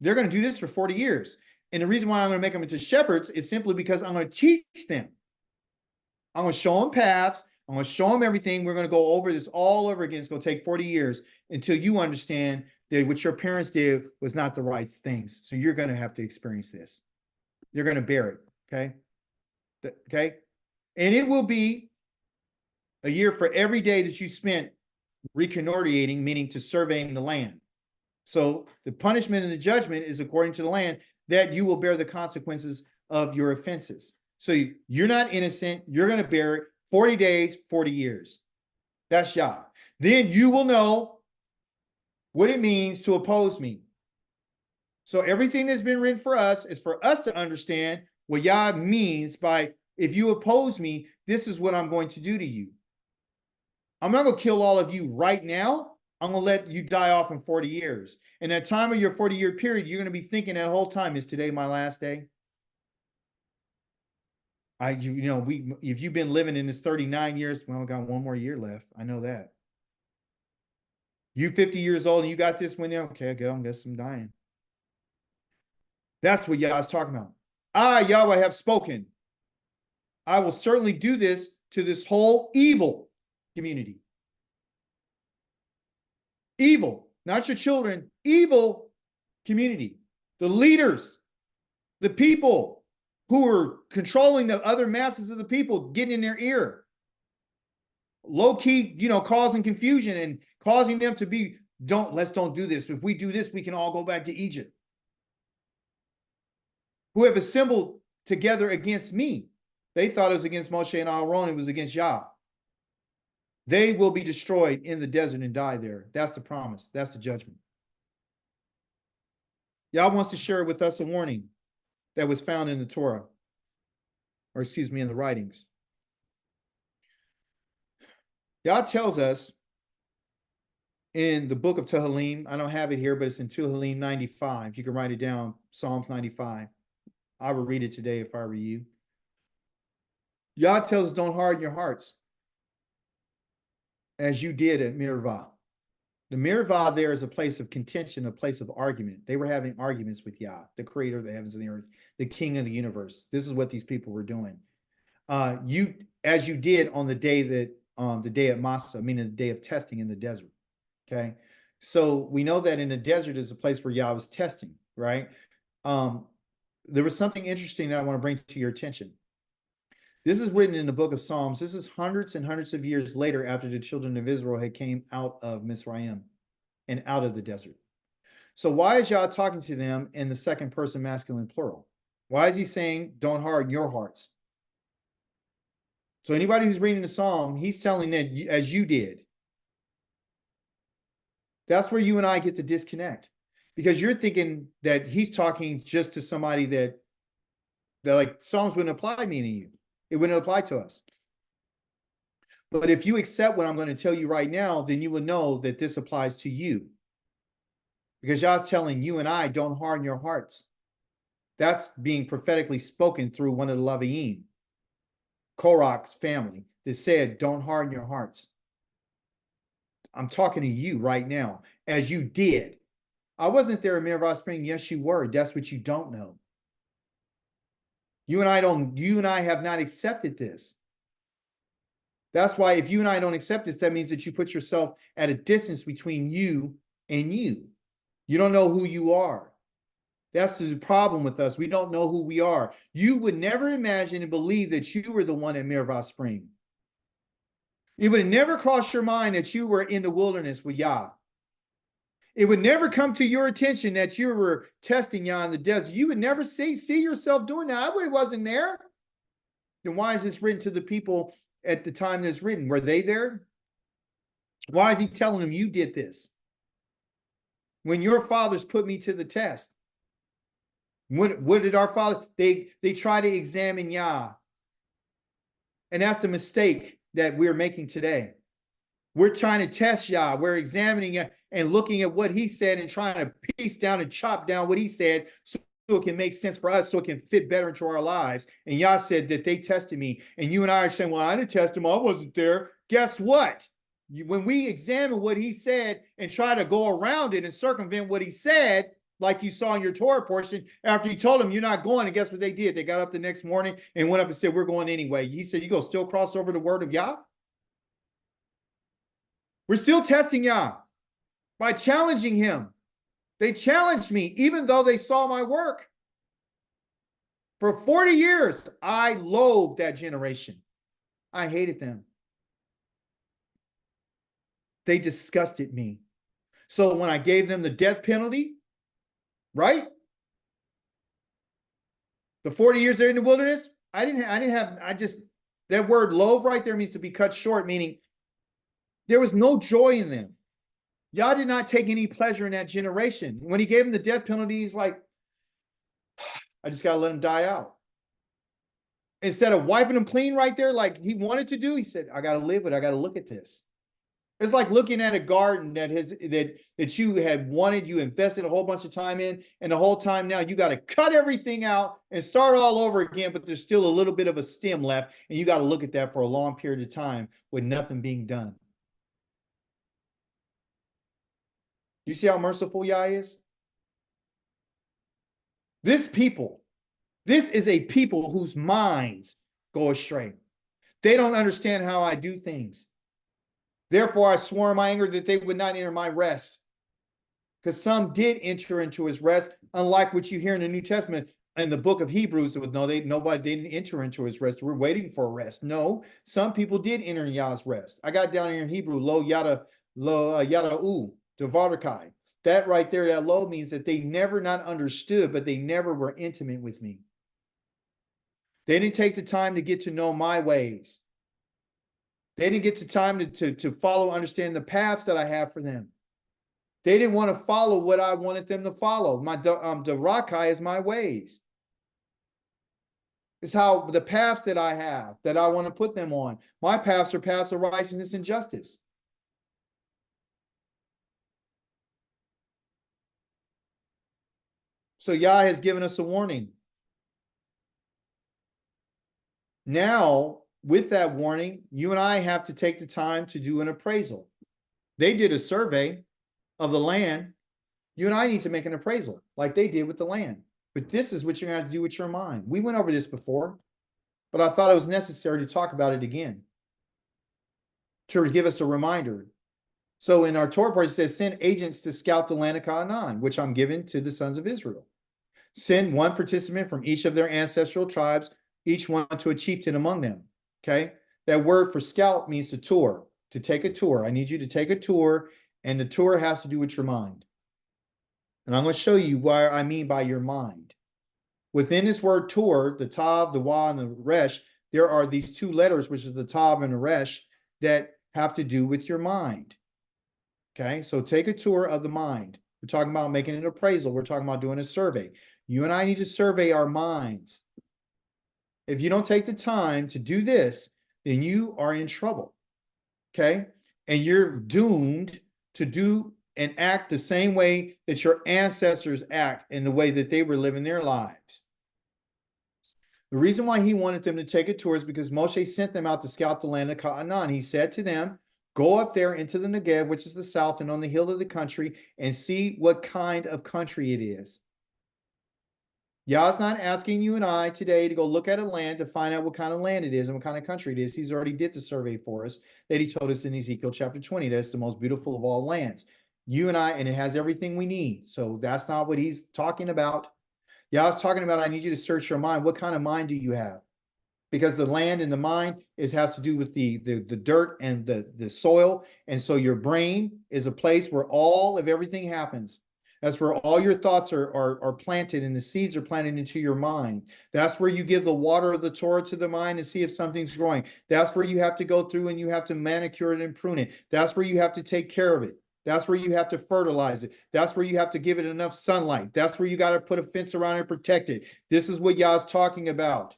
They're going to do this for 40 years. And the reason why I'm going to make them into shepherds is simply because I'm going to teach them. I'm going to show them paths. I'm going to show them everything. We're going to go over this all over again. It's going to take 40 years until you understand that what your parents did was not the right things. So you're going to have to experience this. You're going to bear it. Okay. Okay. And it will be a year for every day that you spent reconnoitering, meaning to surveying the land. So the punishment and the judgment is according to the land, that you will bear the consequences of your offenses. So you're not innocent. You're going to bear it 40 days, 40 years. That's Yah. Then you will know what it means to oppose me. So everything that's been written for us is for us to understand what Yah means by, if you oppose me, this is what I'm going to do to you. I'm not going to kill all of you right now. I'm going to let you die off in 40 years. And at the time of your 40-year period, you're going to be thinking that whole time, is today my last day? If you've been living in this 39 years, well, I got one more year left. I know that. You 50 years old and you got this one now. Okay, I guess I'm dying. That's what Yahweh's talking about. I, Yahweh, have spoken. I will certainly do this to this whole evil community. Evil, not your children, evil community. The leaders, the people who are controlling the other masses of the people, getting in their ear. Low key, causing confusion and causing them to be, let's don't do this. If we do this, we can all go back to Egypt. Who have assembled together against me. They thought it was against Moshe and Aaron. It was against Yah. They will be destroyed in the desert and die there. That's the promise. That's the judgment. Yah wants to share with us a warning that was found in the Torah, or excuse me, in the writings. Yah tells us in the book of Tehillim, I don't have it here, but it's in Tehillim 95. You can write it down, Psalms 95. I will read it today if I were you. Yah tells us, don't harden your hearts as you did at Meribah. The Meribah there is a place of contention, a place of argument. They were having arguments with Yah, the creator of the heavens and the earth, the king of the universe. This is what these people were doing. As you did on the day at Massa, meaning the day of testing in the desert. Okay. So we know that in the desert is a place where Yah was testing, right? There was something interesting that I want to bring to your attention. This is written in the book of Psalms. This is hundreds and hundreds of years later after the children of Israel had came out of Mizraim and out of the desert. So why is Yah talking to them in the second person masculine plural? Why is he saying, don't harden your hearts? So anybody who's reading the Psalm, he's telling that as you did. That's where you and I get the disconnect, because you're thinking that he's talking just to somebody that like Psalms wouldn't apply to me and you. It wouldn't apply to us. But if you accept what I'm going to tell you right now, then you will know that this applies to you. Because Yah's telling you and I, don't harden your hearts. That's being prophetically spoken through one of the Leviim, Korach's family, that said, don't harden your hearts. I'm talking to you right now, as you did. I wasn't there in Meribah Spring. Yes, you were. That's what you don't know. You and I have not accepted this. That's why if you and I don't accept this, that means that you put yourself at a distance between you and you. You don't know who you are. That's the problem with us. We don't know who we are. You would never imagine and believe that you were the one at Meribah Spring. It would never cross your mind that you were in the wilderness with Yah. It would never come to your attention that you were testing Yah in the desert. You would never see yourself doing that. I wasn't there. Then why is this written to the people at the time that's written? Were they there? Why is he telling them you did this? When your fathers put me to the test. What did our father? They try to examine Yah. And that's the mistake that we're making today. We're trying to test Yah. We're examining it and looking at what he said and trying to piece down and chop down what he said so it can make sense for us, so it can fit better into our lives. And Yah said that they tested me. And you and I are saying, well, I didn't test him. I wasn't there. Guess what? When we examine what he said and try to go around it and circumvent what he said, like you saw in your Torah portion, after you told them you're not going, and guess what they did? They got up the next morning and went up and said, we're going anyway. He said, you go still cross over the word of Yah? We're still testing Yah by challenging him. They challenged me, even though they saw my work. For 40 years, I loathed that generation. I hated them. They disgusted me. So when I gave them the death penalty, right? The 40 years they're in the wilderness, that word loathe right there means to be cut short, meaning there was no joy in them. Yah did not take any pleasure in that generation. When he gave him the death penalty, he's like, I just got to let him die out. Instead of wiping him clean right there like he wanted to do, he said, I got to live it. I got to look at this. It's like looking at a garden that you had wanted, you invested a whole bunch of time in, and the whole time now you got to cut everything out and start all over again, but there's still a little bit of a stem left, and you got to look at that for a long period of time with nothing being done. You see how merciful Yah is? This is a people whose minds go astray. They don't understand how I do things. Therefore, I swore in my anger that they would not enter my rest. Because some did enter into his rest, unlike what you hear in the New Testament. In the book of Hebrews, nobody didn't enter into his rest. We're waiting for a rest. No, some people did enter in Yah's rest. I got down here in Hebrew, lo yada u, devarakai. That right there, that lo means that they never not understood, but they never were intimate with me. They didn't take the time to get to know my ways. They didn't get the time to follow, understand the paths that I have for them. They didn't want to follow what I wanted them to follow. My Darakai is my ways. It's how the paths that I have, that I want to put them on. My paths are paths of righteousness and justice. So Yah has given us a warning. Now, with that warning, you and I have to take the time to do an appraisal. They did a survey of the land. You and I need to make an appraisal like they did with the land. But this is what you're going to have to do with your mind. We went over this before, but I thought it was necessary to talk about it again to give us a reminder. So in our Torah part, it says, send agents to scout the land of Canaan, which I'm giving to the sons of Israel. Send one participant from each of their ancestral tribes, each one to a chieftain among them. Okay, that word for scout means to tour, to take a tour. I need you to take a tour, and the tour has to do with your mind. And I'm going to show you what I mean by your mind. Within this word tour, the tav, the wa, and the resh, there are these two letters, which is the tav and the resh, that have to do with your mind. Okay, so take a tour of the mind. We're talking about making an appraisal. We're talking about doing a survey. You and I need to survey our minds. If you don't take the time to do this, then you are in trouble, okay? And you're doomed to do and act the same way that your ancestors act in the way that they were living their lives. The reason why he wanted them to take a tour is because Moshe sent them out to scout the land of Canaan. He said to them, go up there into the Negev, which is the south, and on the hill of the country, and see what kind of country it is. Yah's not asking you and I today to go look at a land to find out what kind of land it is and what kind of country it is. He's already did the survey for us that he told us in Ezekiel chapter 20. That's the most beautiful of all lands. You and I, and it has everything we need. So that's not what he's talking about. Yah's talking about, I need you to search your mind. What kind of mind do you have? because the land and the mind has to do with the dirt and the soil. And so your brain is a place where all of everything happens. That's where all your thoughts are planted, and the seeds are planted into your mind. That's where you give the water of the Torah to the mind and see if something's growing. That's where you have to go through and you have to manicure it and prune it. That's where you have to take care of it. That's where you have to fertilize it. That's where you have to give it enough sunlight. That's where you got to put a fence around it and protect it. This is what Yah's talking about.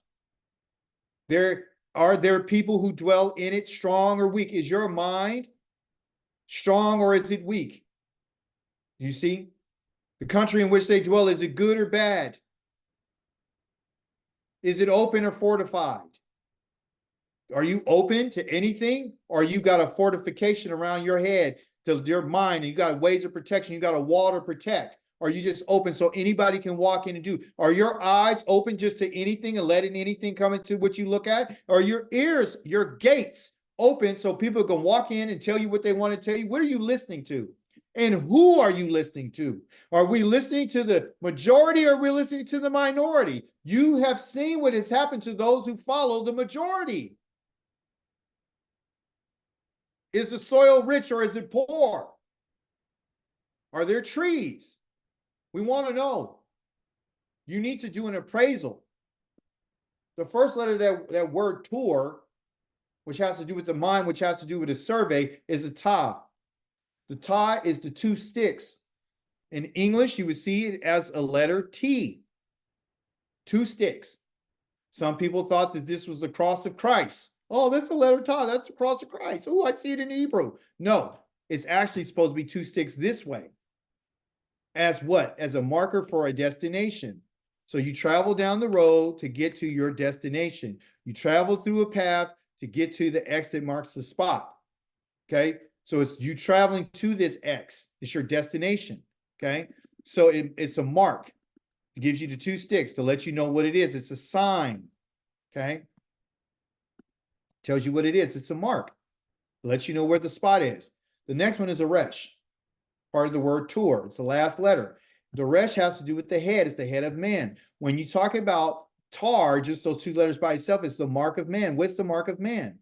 Are there people who dwell in it, strong or weak? Is your mind strong or is it weak? You see? The country in which they dwell, is it good or bad? Is it open or fortified? Are you open to anything? Or you got a fortification around your head, to your mind, and you got ways of protection, you got a wall to protect? Are you just open so anybody can walk in and do? Are your eyes open just to anything and letting anything come into what you look at? Are your ears, your gates open so people can walk in and tell you what they want to tell you? What are you listening to? And who are you listening to? Are we listening to the majority or are we listening to the minority? You have seen what has happened to those who follow the majority. Is the soil rich or is it poor? Are there trees? We want to know. You need to do an appraisal. The first letter of that word tour, which has to do with the mind, which has to do with a survey, is a ta. The ta is the two sticks. In English, you would see it as a letter T. Two sticks. Some people thought that this was the cross of Christ. Oh, that's the letter ta. That's the cross of Christ. Oh, I see it in Hebrew. No, it's actually supposed to be two sticks this way. As what? As a marker for a destination. So you travel down the road to get to your destination. You travel through a path to get to the X that marks the spot. Okay. So it's you traveling to this X. It's your destination. Okay. So it's a mark. It gives you the two sticks to let you know what it is. It's a sign. Okay. Tells you what it is. It's a mark. It lets you know where the spot is. The next one is a resh. Part of the word tour. It's the last letter. The resh has to do with the head. It's the head of man. When you talk about tar, just those two letters by itself, it's the mark of man. What's the mark of man?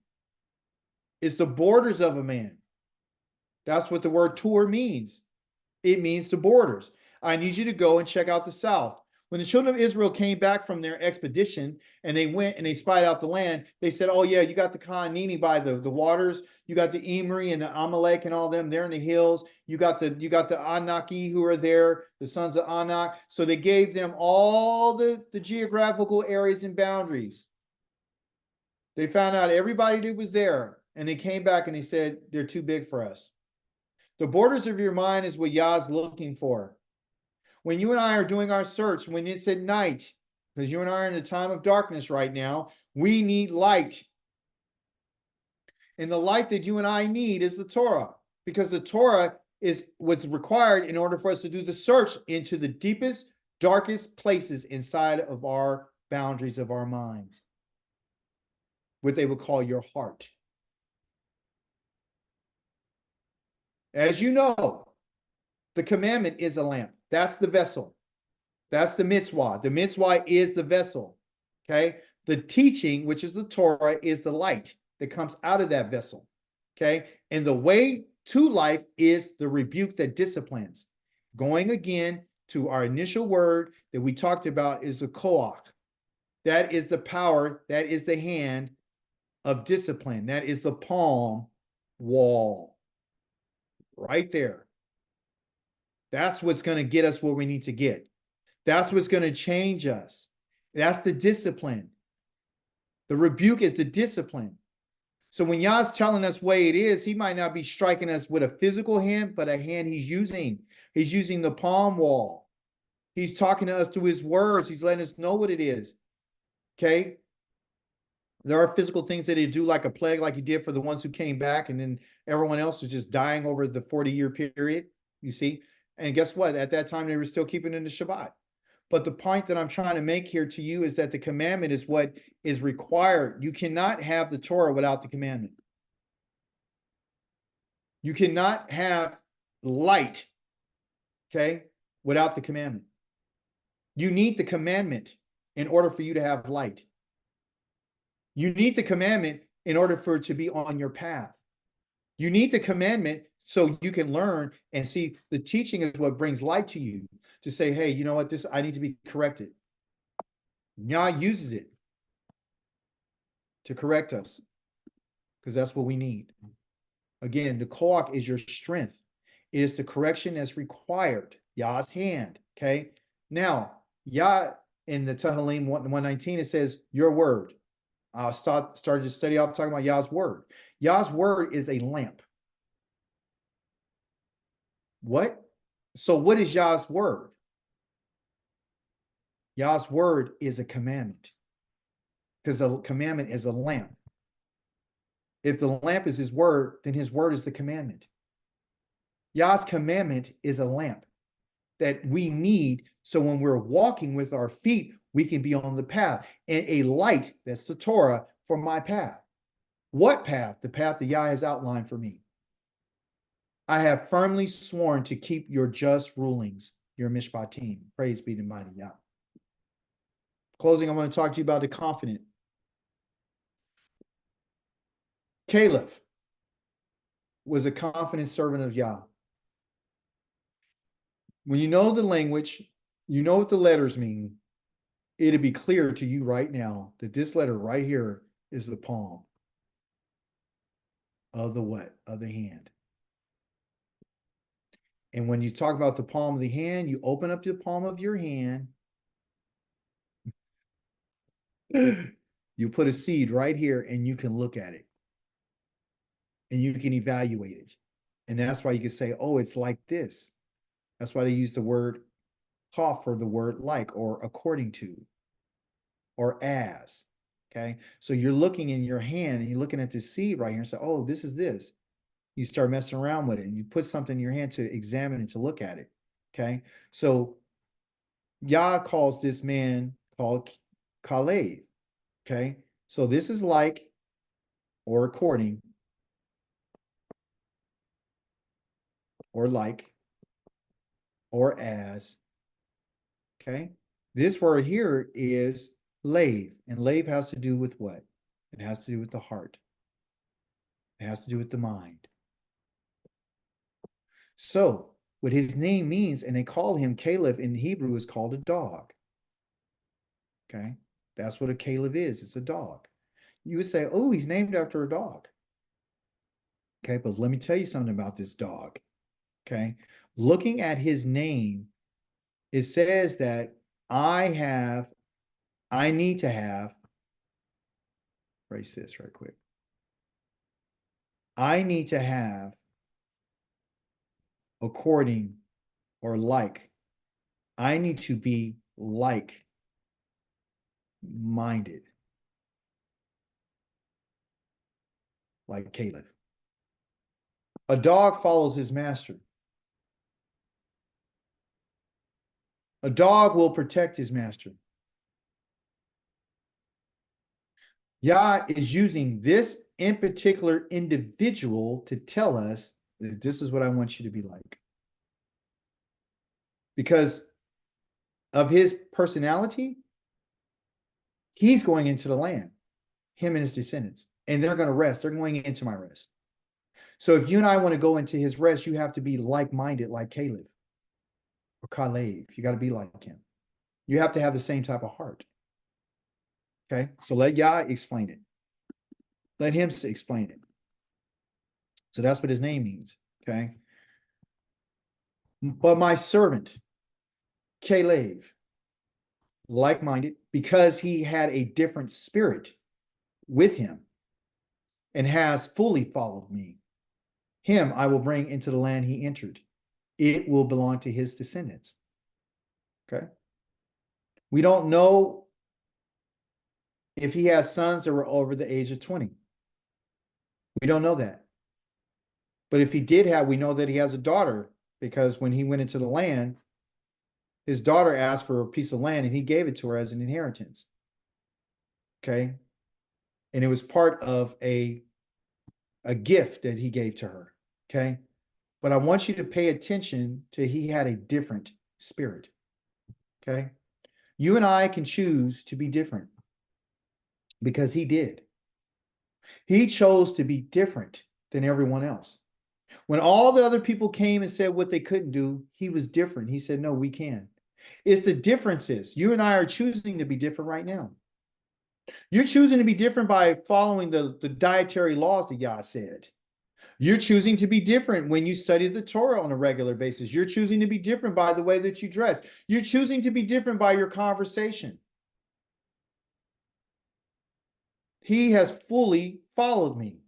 It's the borders of a man. That's what the word tour means. It means the borders. I need you to go and check out the south. When the children of Israel came back from their expedition and they went and they spied out the land, they said, oh yeah, you got the Kanini by the waters, you got the Emori and the Amalek and all them, they're in the hills, you got the Anaki who are there, the sons of Anak. So they gave them all the geographical areas and boundaries. They found out everybody that was there, and they came back and they said, they're too big for us. The borders of your mind is what Yah's looking for. When you and I are doing our search, when it's at night, because you and I are in a time of darkness right now, we need light. And the light that you and I need is the Torah, because the Torah is what's required in order for us to do the search into the deepest, darkest places inside of our boundaries of our mind, what they would call your heart. As you know, the commandment is a lamp. That's the vessel. That's the mitzvah. The mitzvah is the vessel. Okay. The teaching, which is the Torah, is the light that comes out of that vessel. Okay. And the way to life is the rebuke that disciplines. Going again to our initial word that we talked about is the koach. That is the power. That is the hand of discipline. That is the palm wall. Right there. That's what's going to get us where we need to get. That's what's going to change us. That's the discipline. The rebuke is the discipline. So when Yah's telling us way it is, he might not be striking us with a physical hand, but a hand he's using. He's using the palm wall. He's talking to us through his words. He's letting us know what it is. Okay? There are physical things that he do, like a plague, like he did for the ones who came back, and then everyone else was just dying over the 40-year period, you see? And guess what? At that time, they were still keeping in the Shabbat. But the point that I'm trying to make here to you is that the commandment is what is required. You cannot have the Torah without the commandment. You cannot have light, okay, without the commandment. You need the commandment in order for you to have light. You need the commandment in order for it to be on your path. You need the commandment so you can learn and see. The teaching is what brings light to you to say, hey, you know what, this, I need to be corrected. Yah uses it to correct us because that's what we need. Again, the koach is your strength. It is the correction that's required. Yah's hand. Okay. Now, Yah in the Tehillim 119, it says your word. I started to study off talking about Yah's word. Yah's word is a lamp. What? So what is Yah's word? Yah's word is a commandment because the commandment is a lamp. If the lamp is his word, then his word is the commandment. Yah's commandment is a lamp that we need so when we're walking with our feet, we can be on the path. And a light, that's the Torah, for my path. What path? The path that Yah has outlined for me. I have firmly sworn to keep your just rulings, your mishpatim. Praise be to mighty Yah. Closing, I want to talk to you about the confident. Caleb was a confident servant of Yah. When you know the language, you know what the letters mean, it'll be clear to you right now that this letter right here is the palm of the what? Of the hand. And when you talk about the palm of the hand, you open up the palm of your hand. You put a seed right here and you can look at it. And you can evaluate it. And that's why you can say, oh, it's like this. That's why they use the word "cough" for the word like or according to or as. Okay. So you're looking in your hand and you're looking at this seed right here and say, oh, this is this. You start messing around with it and you put something in your hand to examine and to look at it. Okay. So Yah calls this man called Caleb. Okay. So this is like or according or like or as. Okay. This word here is lave, and lave has to do with what? It has to do with the heart. It has to do with the mind. So what his name means, and they call him Caleb in Hebrew, is called a dog. Okay. That's what a Caleb is. It's a dog. You would say, oh, he's named after a dog. Okay. But let me tell you something about this dog. Okay. Looking at his name, it says that I need to have, erase this right quick. I need to have according or like. I need to be like minded. Like Caleb. A dog follows his master. A dog will protect his master. Yah is using this in particular individual to tell us that this is what I want you to be like. Because of his personality, he's going into the land, him and his descendants, and they're going to rest. They're going into my rest. So if you and I want to go into his rest, you have to be like-minded like Caleb or Caleb. You got to be like him. You have to have the same type of heart. Okay, so let Yah explain it. Let him explain it. So that's what his name means. Okay. But my servant, Caleb, like-minded, because he had a different spirit with him and has fully followed me. Him I will bring into the land he entered. It will belong to his descendants. Okay. We don't know if he has sons that were over the age of 20. We don't know that. But if he did have, we know that he has a daughter, because when he went into the land, his daughter asked for a piece of land and he gave it to her as an inheritance. Okay. And it was part of a gift that he gave to her. Okay. But I want you to pay attention to he had a different spirit. Okay. You and I can choose to be different. because he did. He chose to be different than everyone else. When all the other people came and said what they couldn't do, he was different. He said, no, we can. It's the differences. You and I are choosing to be different right now. You're choosing to be different by following the dietary laws that Yah said. You're choosing to be different when you study the Torah on a regular basis. You're choosing to be different by the way that you dress. You're choosing to be different by your conversation. He has fully followed me.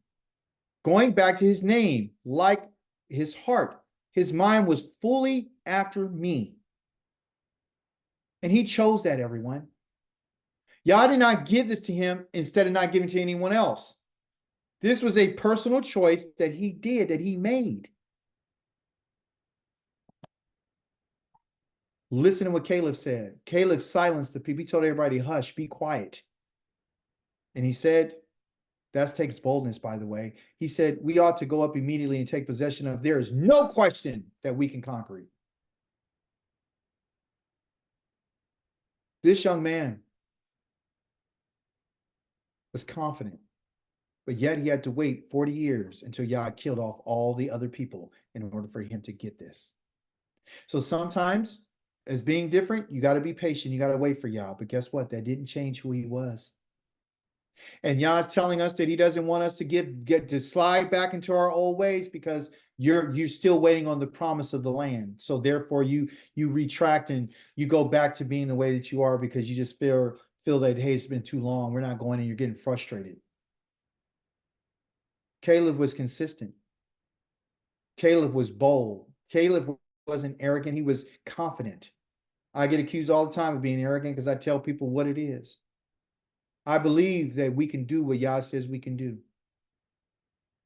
Going back to his name, like his heart, his mind was fully after me. And he chose that, everyone. Yah did not give this to him instead of not giving to anyone else. This was a personal choice that he did, that he made. Listen to what Caleb said. Caleb silenced the people. He told everybody, hush, be quiet. And he said, that takes boldness, by the way. He said, we ought to go up immediately and take possession of. There is no question that we can conquer it. This young man was confident, but yet he had to wait 40 years until Yah killed off all the other people in order for him to get this. So sometimes, as being different, you got to be patient. You got to wait for Yah. But guess what? That didn't change who he was. And Yah is telling us that he doesn't want us to get to slide back into our old ways because you're still waiting on the promise of the land. So therefore you retract and you go back to being the way that you are because you just feel that, hey, it's been too long. We're not going and you're getting frustrated. Caleb was consistent. Caleb was bold. Caleb wasn't arrogant. He was confident. I get accused all the time of being arrogant because I tell people what it is. I believe that we can do what Yah says we can do.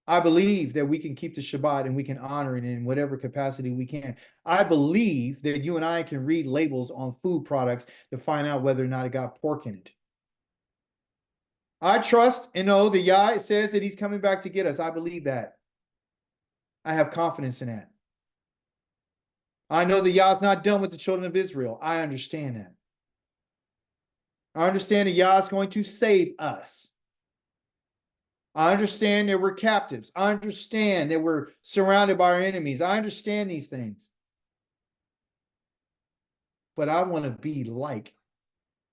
I believe that we can keep the Shabbat and we can honor it in whatever capacity we can. I believe that you and I can read labels on food products to find out whether or not it got pork in it. I trust and know that Yah says that he's coming back to get us. I believe that. I have confidence in that. I know that Yah's not done with the children of Israel. I understand that. I understand that Yah is going to save us. I understand that we're captives. I understand that we're surrounded by our enemies. I understand these things. But I want to be like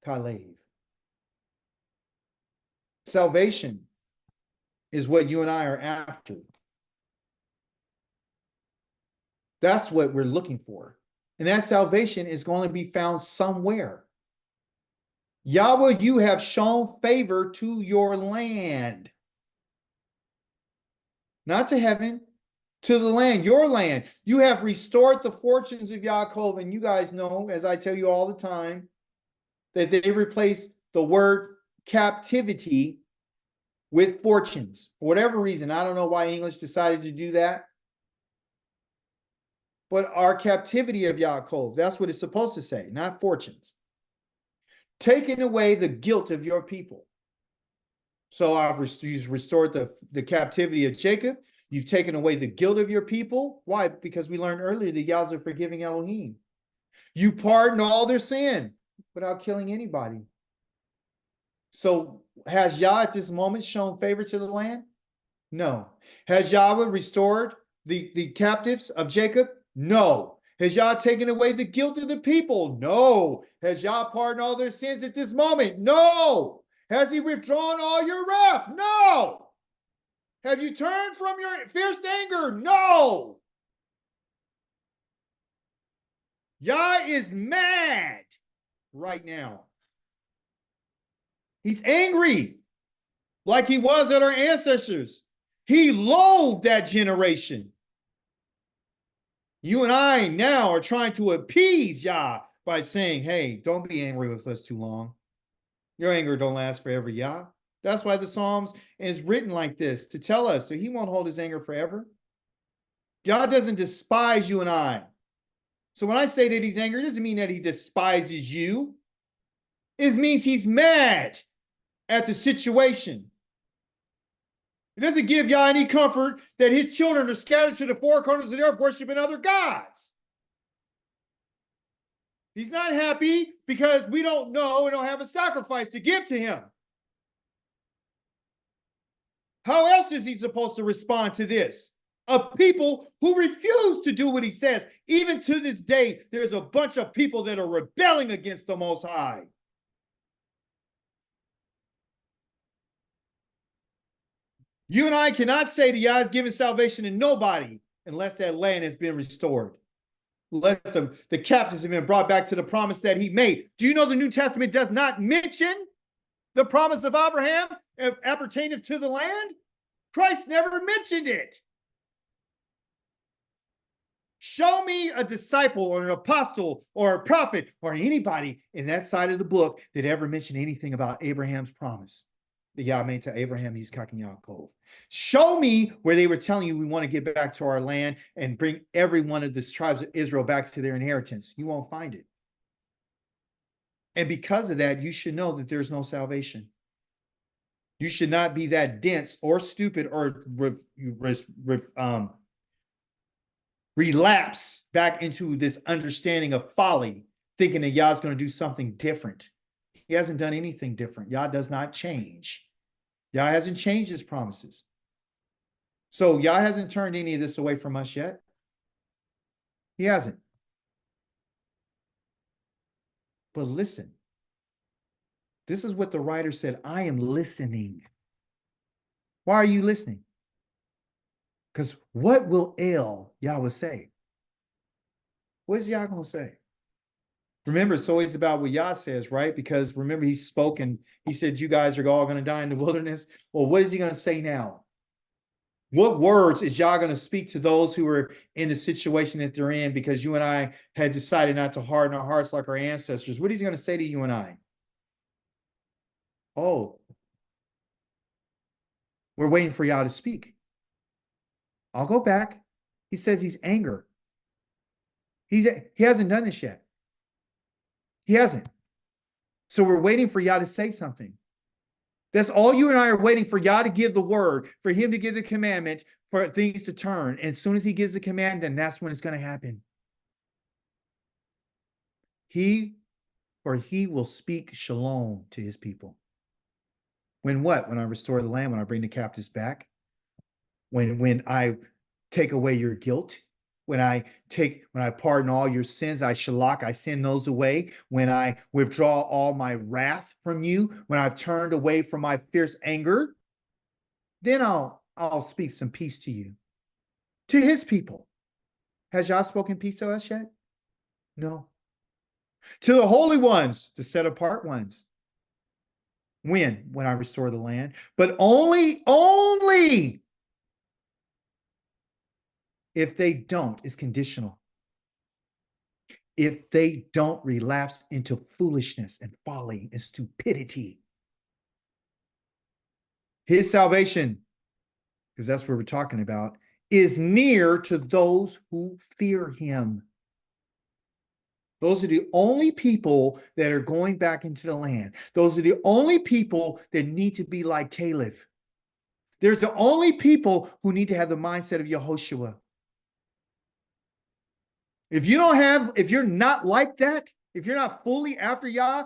Caleb. Salvation is what you and I are after. That's what we're looking for. And that salvation is going to be found somewhere. Yahweh, you have shown favor to your land. Not to heaven, to the land, your land. You have restored the fortunes of Yaakov. And you guys know, as I tell you all the time, that they replace the word captivity with fortunes. For whatever reason, I don't know why English decided to do that. But our captivity of Yaakov, that's what it's supposed to say, not fortunes. Taking away the guilt of your people. So I've restored the captivity of Jacob. You've taken away the guilt of your people. Why? Because we learned earlier that Yah's a forgiving Elohim. You pardon all their sin without killing anybody. So has Yah at this moment shown favor to the land? No. Has Yahweh restored the captives of Jacob? No. Has Yah taken away the guilt of the people? No. Has Yah pardoned all their sins at this moment? No. Has he withdrawn all your wrath? No. Have you turned from your fierce anger? No. Yah is mad right now. He's angry like he was at our ancestors. He loathed that generation. You and I now are trying to appease Yah by saying, hey, don't be angry with us too long. Your anger don't last forever, Yah. That's why the Psalms is written like this, to tell us that he won't hold his anger forever. Yah doesn't despise you and I. So when I say that he's angry, it doesn't mean that he despises you. It means he's mad at the situation. It doesn't give Yah any comfort that his children are scattered to the four corners of the earth worshiping other gods. He's not happy because we don't know and don't have a sacrifice to give to him. How else is he supposed to respond to this? Of people who refuse to do what he says. Even to this day, there's a bunch of people that are rebelling against the Most High. You and I cannot say that Yah is giving salvation to nobody unless that land has been restored. Unless the captives have been brought back to the promise that he made. Do you know the New Testament does not mention the promise of Abraham appertaining to the land? Christ never mentioned it. Show me a disciple or an apostle or a prophet or anybody in that side of the book that ever mentioned anything about Abraham's promise that Yah made to Abraham, Yitzchak, and Yaakov. Show me where they were telling you we want to get back to our land and bring every one of the tribes of Israel back to their inheritance. You won't find it. And because of that, you should know that there's no salvation. You should not be that dense or stupid or relapse back into this understanding of folly, thinking that Yah's going to do something different. He hasn't done anything different. Yah does not change. Yah hasn't changed his promises. So Yah hasn't turned any of this away from us yet. He hasn't. But listen, this is what the writer said. I am listening. Why are you listening? Because what will Yahweh say? What is Yah going to say? Remember, it's always about what Yah says, right? Because remember, he spoke and he said, you guys are all going to die in the wilderness. Well, what is he going to say now? What words is Yah going to speak to those who are in the situation that they're in because you and I had decided not to harden our hearts like our ancestors? What is he going to say to you and I? Oh, we're waiting for Yah to speak. I'll go back. He says he's angry. He hasn't done this yet. He hasn't. So we're waiting for Yah to say something. That's all you and I are waiting for, Yah to give the word, for him to give the commandment, for things to turn. And as soon as he gives the command, then that's when it's going to happen. He will speak shalom to his people. When what? When I restore the land, when I bring the captives back, when I take away your guilt, when I pardon all your sins, I send those away. When I withdraw all my wrath from you, when I've turned away from my fierce anger, then I'll speak some peace to you, to his people. Has Yah spoken peace to us yet? No. To the holy ones, the set apart ones. When I restore the land, but only if they don't, it's conditional. If they don't relapse into foolishness and folly and stupidity. His salvation, because that's what we're talking about, is near to those who fear him. Those are the only people that are going back into the land. Those are the only people that need to be like Caleb. There's the only people who need to have the mindset of Yehoshua. If you're not like that, if you're not fully after Yah,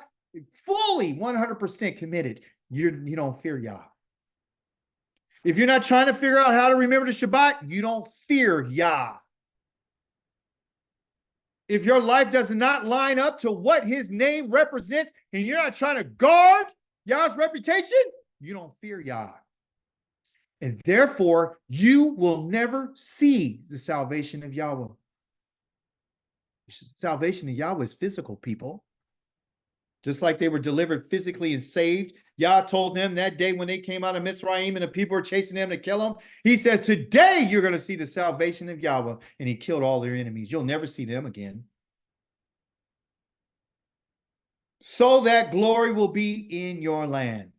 fully 100% committed, you don't fear Yah. If you're not trying to figure out how to remember the Shabbat, you don't fear Yah. If your life does not line up to what his name represents, and you're not trying to guard Yah's reputation, you don't fear Yah. And therefore, you will never see the salvation of Yahweh. Salvation of Yahweh is physical, people. Just like they were delivered physically and saved. Yah told them that day when they came out of Mitzrayim and the people were chasing them to kill them. He says, today you're going to see the salvation of Yahweh. And he killed all their enemies. You'll never see them again. So that glory will be in your land.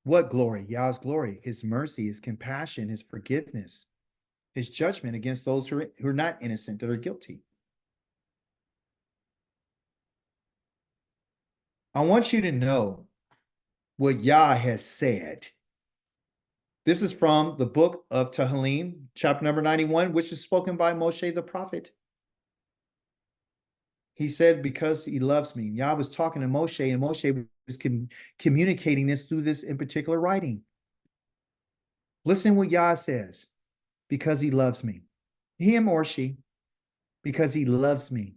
What glory? Yah's glory, his mercy, his compassion, his forgiveness, his judgment against those who are not innocent, that are guilty. I want you to know what Yah has said. This is from the book of Tehillim, chapter number 91, which is spoken by Moshe the prophet. He said, because he loves me. Yah was talking to Moshe, and Moshe was communicating this through this in particular writing. Listen what Yah says. Because he loves me. Him or she. Because he loves me.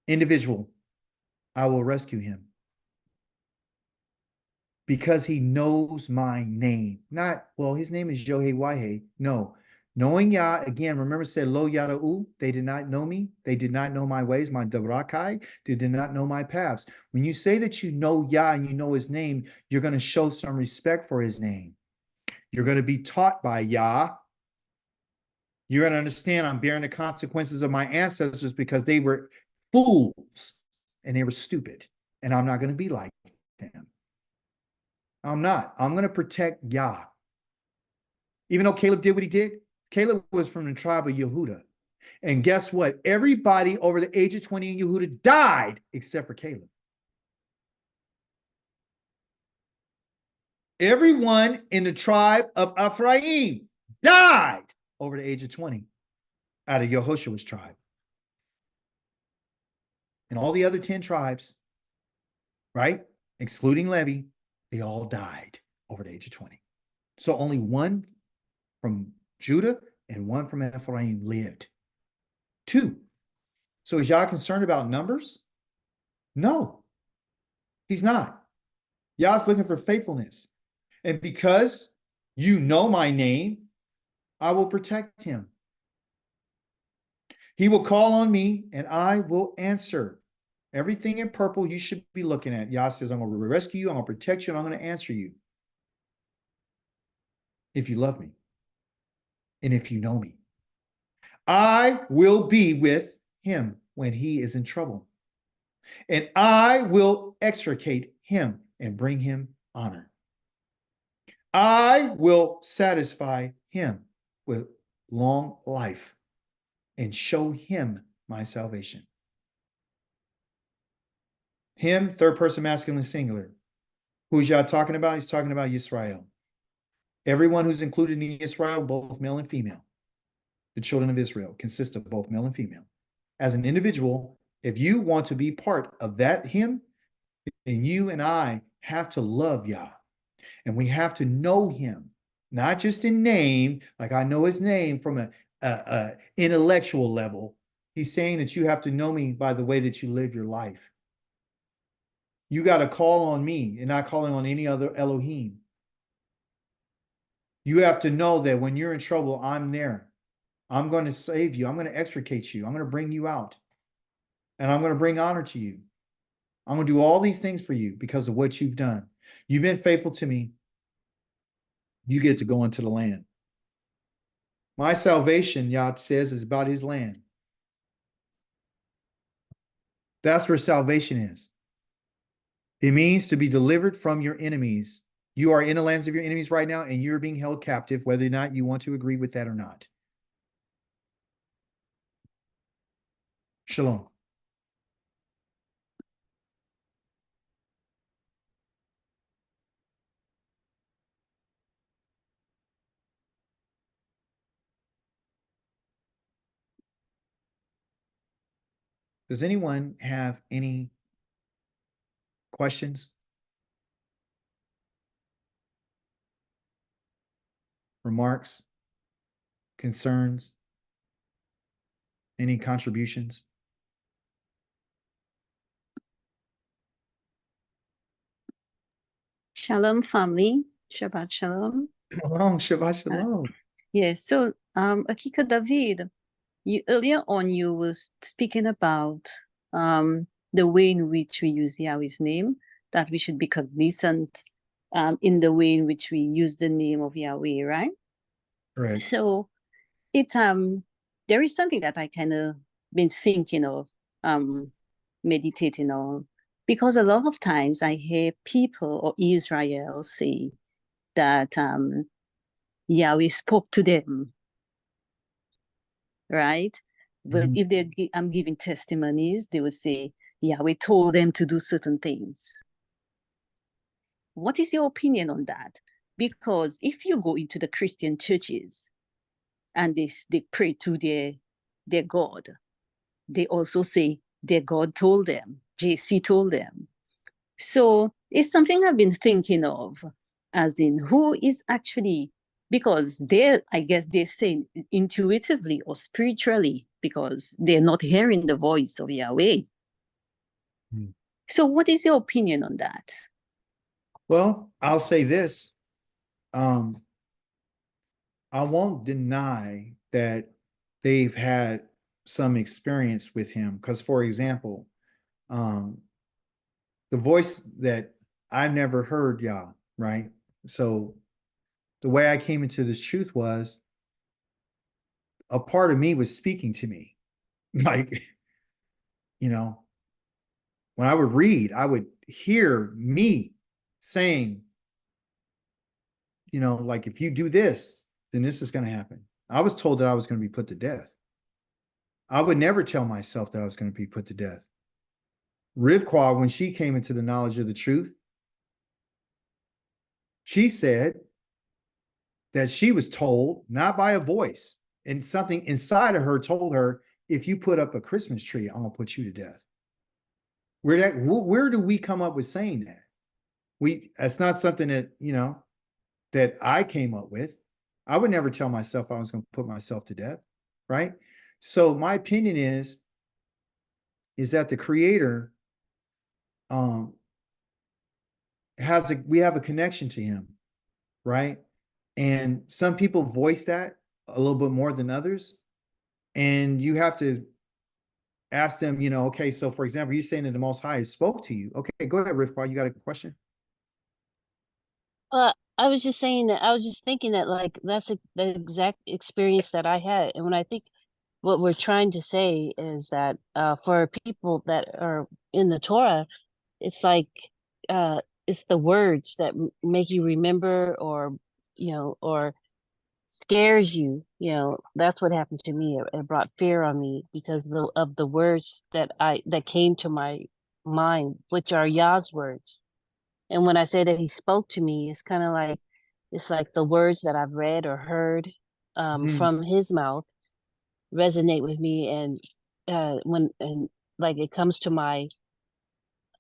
Individual, I will rescue him. Because he knows my name. Not, well, his name is Yohei Wahe. No. Knowing Yah, again, remember said, Lo Yada'u, they did not know me. They did not know my ways, my Darakai. They did not know my paths. When you say that you know Yah and you know his name, you're going to show some respect for his name. You're going to be taught by Yah. You're going to understand I'm bearing the consequences of my ancestors because they were fools and they were stupid. And I'm not going to be like them. I'm not. I'm going to protect Yah. Even though Caleb did what he did, Caleb was from the tribe of Yehuda. And guess what? Everybody over the age of 20 in Yehuda died except for Caleb. Everyone in the tribe of Ephraim died over the age of 20 out of Yehoshua's tribe. And all the other 10 tribes, right, excluding Levi, they all died over the age of 20. So only one from Judah and one from Ephraim lived. 2. So is Yah concerned about numbers? No, he's not. Yah's looking for faithfulness. And because you know my name, I will protect him. He will call on me and I will answer. Everything in purple you should be looking at. Yah says, I'm going to rescue you, I'm going to protect you, and I'm going to answer you. If you love me and if you know me. I will be with him when he is in trouble. And I will extricate him and bring him honor. I will satisfy him with long life and show him my salvation. Him, third person masculine singular. Who's Yah talking about? He's talking about Yisrael. Everyone who's included in Israel, both male and female. The children of Israel consist of both male and female. As an individual, if you want to be part of that him, then you and I have to love Yah. And we have to know him, not just in name, like I know his name from a intellectual level. He's saying that you have to know me by the way that you live your life. You got to call on me and not calling on any other Elohim. You have to know that when you're in trouble, I'm there. I'm going to save you. I'm going to extricate you. I'm going to bring you out. And I'm going to bring honor to you. I'm going to do all these things for you because of what you've done. You've been faithful to me. You get to go into the land. My salvation, Yah says, is about his land. That's where salvation is. It means to be delivered from your enemies. You are in the lands of your enemies right now, and you're being held captive, whether or not you want to agree with that or not. Shalom. Does anyone have any questions? Remarks? Concerns? Any contributions? Shalom, family. Shabbat Shalom. Shalom, Shabbat Shalom. Yes, so Akika David, earlier on you were speaking about the way in which we use Yahweh's name, that we should be cognizant in the way in which we use the name of Yahweh, right? Right. So there is something that I kind of been thinking of, meditating on, because a lot of times I hear people or Israel say that Yahweh spoke to them, right? But if I'm giving testimonies, they will say Yahweh told them to do certain things. What is your opinion on that? Because if you go into the Christian churches and they pray to their God, they also say their God told them, JC told them. So it's something I've been thinking of. as in who is actually, because I guess they're saying intuitively or spiritually, because they're not hearing the voice of Yahweh. Hmm. So what is your opinion on that? Well, I'll say this. Um, I won't deny that they've had some experience with him. Because, for example, um, the voice that I've never heard Yah, right? So the way I came into this truth was a part of me was speaking to me. Like, you know, when I would read, I would hear me saying, like if you do this, then this is going to happen. I was told that I was going to be put to death. I would never tell myself that I was going to be put to death. Rivka, when she came into the knowledge of the truth, she said that she was told, not by a voice, and something inside of her told her, if you put up a Christmas tree, I'm going to put you to death. Where do we come up with saying that? That's not something that I came up with. I would never tell myself I was going to put myself to death, right? So my opinion is that the creator um we have a connection to him, right? And some people voice that a little bit more than others. And you have to ask them, okay, so for example, you're saying that the Most High spoke to you. Okay, go ahead, Rifkar. You got a question? I was just saying that I was just thinking that like that's the exact experience that I had. And when I think what we're trying to say is that for people that are in the Torah, it's like it's the words that make you remember or or scares you. That's what happened to me. It brought fear on me because of the words that came to my mind, which are Yah's words. And when I say that he spoke to me, it's like the words that I've read or heard Mhm. from his mouth resonate with me. And when and like it comes to my,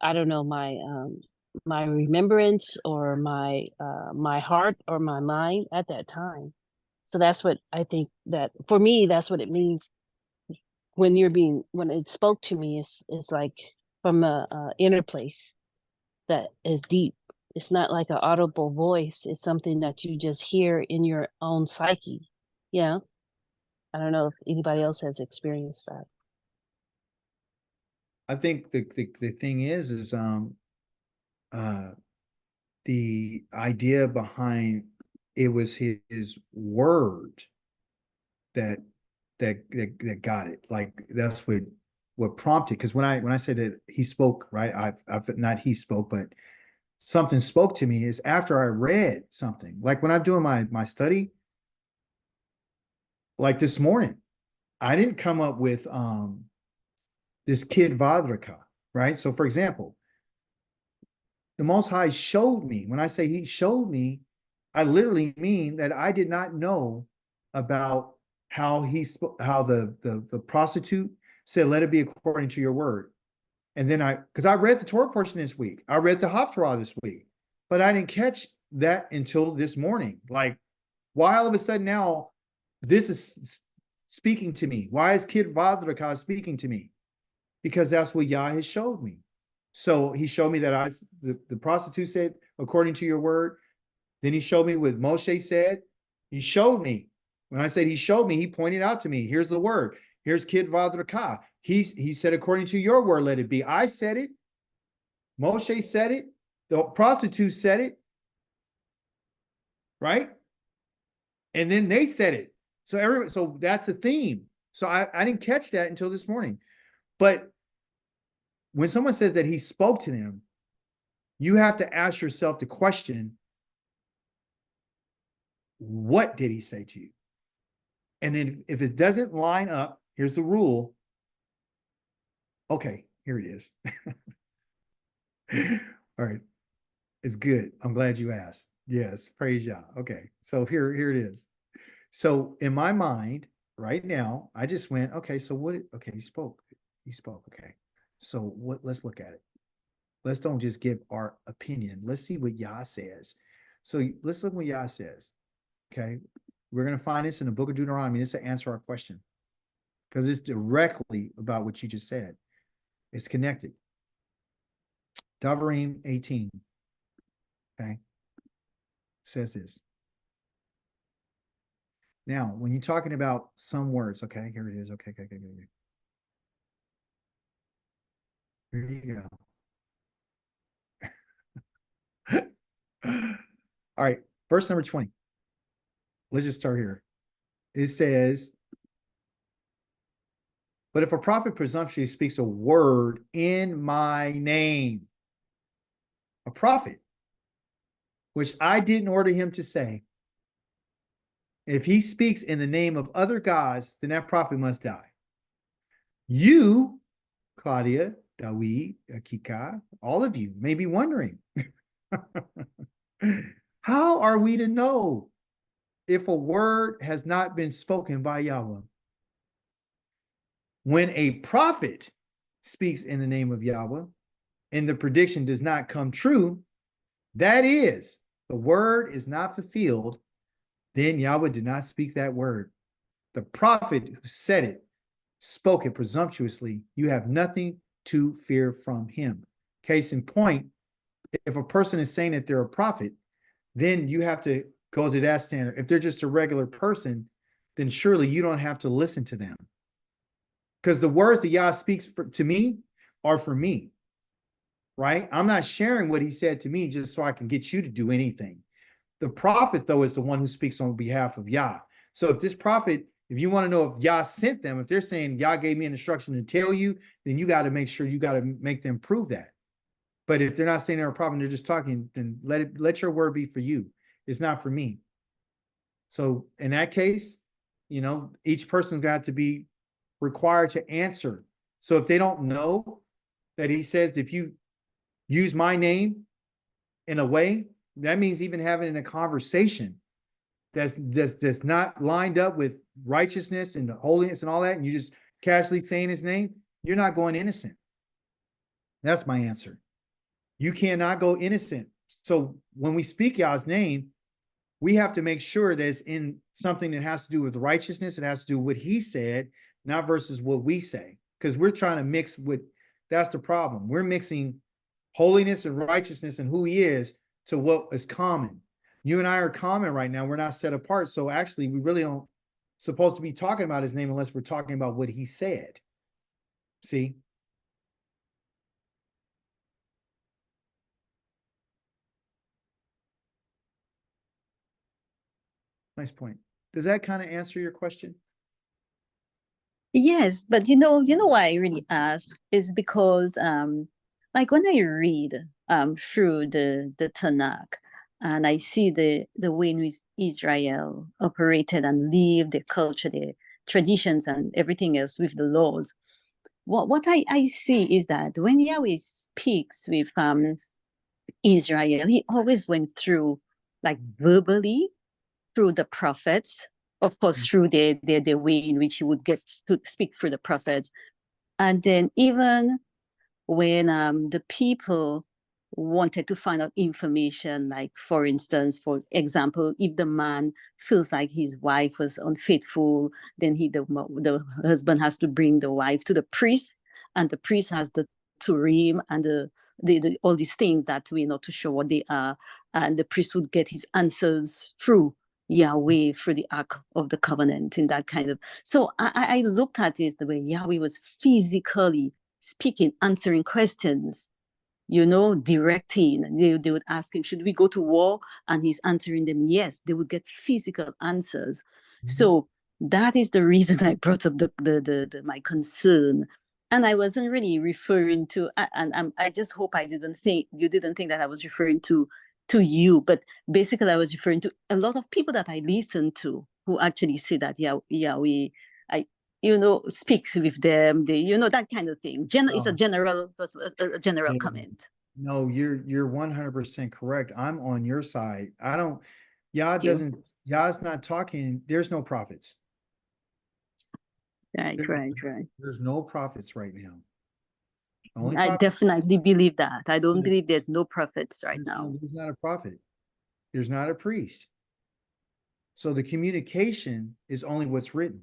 I don't know, my remembrance or my heart or my mind at that time. So that's what I think that for me, that's what it means when it spoke to me. It's like from a inner place that is deep. It's not like an audible voice. It's something that you just hear in your own psyche. Yeah. I don't know if anybody else has experienced that. I think the thing is uh the idea behind it was his word that that got it. Like that's what prompted. Because when I said that he spoke, right? I've not he spoke, but something spoke to me is after I read something. Like when I'm doing my study, like this morning, I didn't come up with this kid Vadraka, right? So for example, the Most High showed me. When I say he showed me, I literally mean that I did not know about how how the prostitute said, "Let it be according to your word." And then because I read the Torah portion this week, I read the Haftarah this week, but I didn't catch that until this morning. Like, why all of a sudden now this is speaking to me? Why is Kid Vadraka speaking to me? Because that's what Yah has showed me. So he showed me that the prostitute said, according to your word. Then he showed me what Moshe said. He showed me. When I said he showed me, he pointed out to me, here's the word. Here's Kid Vadraka. He said, according to your word, let it be. I said it. Moshe said it. The prostitute said it. Right? And then they said it. So that's a theme. So I didn't catch that until this morning. But when someone says that he spoke to them, you have to ask yourself the question, what did he say to you? And then if it doesn't line up, here's the rule. Okay, here it is. All right. It's good. I'm glad you asked. Yes, praise Yah. Okay. So here it is. So in my mind, right now, I just went, okay, so what okay, he spoke. He spoke. Okay. So let's look at it. Let's don't just give our opinion. Let's see what Yah says. So let's look what Yah says. Okay. We're going to find this in the book of Deuteronomy. This to answer our question because it's directly about what you just said. It's connected. Devarim 18. Okay. Says this. Now, when you're talking about some words, okay, here it is. Okay. Here you go. All right. Verse number 20. Let's just start here. It says, but if a prophet presumptuously speaks a word in my name, a prophet, which I didn't order him to say, if he speaks in the name of other gods, then that prophet must die. You, Claudia, Dawid, Akika, all of you may be wondering, how are we to know if a word has not been spoken by Yahweh? When a prophet speaks in the name of Yahweh and the prediction does not come true, that is, the word is not fulfilled, then Yahweh did not speak that word. The prophet who said it spoke it presumptuously. You have nothing to fear from him. Case in point, if a person is saying that they're a prophet, then you have to go to that standard. If they're just a regular person, then surely you don't have to listen to them. Because the words that Yah speaks to me are for me, right? I'm not sharing what he said to me just so I can get you to do anything. The prophet, though, is the one who speaks on behalf of Yah. So if this prophet, if you want to know if Yah sent them, if they're saying Yah gave me an instruction to tell you, then you got to make sure you got to make them prove that. But if they're not saying they're a prophet, they're just talking, then let your word be for you. It's not for me. So in that case, each person's got to be required to answer. So if they don't know that he says, if you use my name in a way, that means even having a conversation that's not lined up with righteousness and holiness and all that, and you just casually saying his name, you're not going innocent. That's my answer. You cannot go innocent. So when we speak Yah's name, we have to make sure that it's in something that has to do with righteousness. It has to do with what he said, not versus what we say. Because we're trying to mix with, that's the problem. We're mixing holiness and righteousness and who he is to what is common. You and I are common right now. We're not set apart. So actually, we really don't supposed to be talking about his name unless we're talking about what he said. See? Nice point. Does that kind of answer your question? Yes, but you know why I really ask is because like when I read through the Tanakh and I see the way in which Israel operated and lived, their culture, their traditions, and everything else with the laws, what I see is that when Yahweh speaks with Israel, he always went through like verbally through the prophets, of course, through the way in which he would get to speak through the prophets. And then even when the people wanted to find out information, like for instance, for example, if the man feels like his wife was unfaithful, then the husband has to bring the wife to the priest, and the priest has the Turim and the all these things that we're not too sure what they are, and the priest would get his answers through Yahweh, through the Ark of the Covenant, in that kind of. So I looked at it the way Yahweh was physically speaking, answering questions, directing. They would ask him, should we go to war? And he's answering them, yes. They would get physical answers. Mm-hmm. So that is the reason I brought up my concern. And I wasn't really referring to, and I just hope you didn't think that I was referring to you, but basically I was referring to a lot of people that I listen to who actually say that Yahweh, speaks with them. They, that kind of thing. It's a general comment. No, you're 100% correct. I'm on your side. Yah's not talking. There's no prophets. Right. There's no prophets right now. I definitely believe that. I don't believe there's no prophets right now. He's not a prophet. There's not a priest. So the communication is only what's written.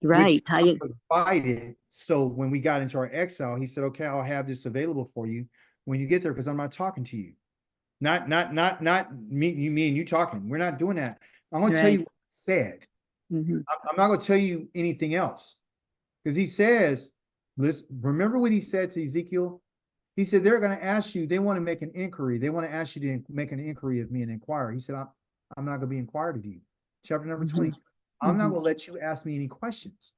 Right. Provided. So when we got into our exile, he said, okay, I'll have this available for you when you get there, because I'm not talking to you. Not me and you talking. We're not doing that. I'm going to tell you what he said. I'm not going to tell you anything else. Because he says, listen, remember what he said to Ezekiel? He said, they're going to ask you, they want to make an inquiry. They want to ask you to make an inquiry of me and inquire. He said, I'm not going to be inquired of you. Chapter number 20. I'm not going to let you ask me any questions.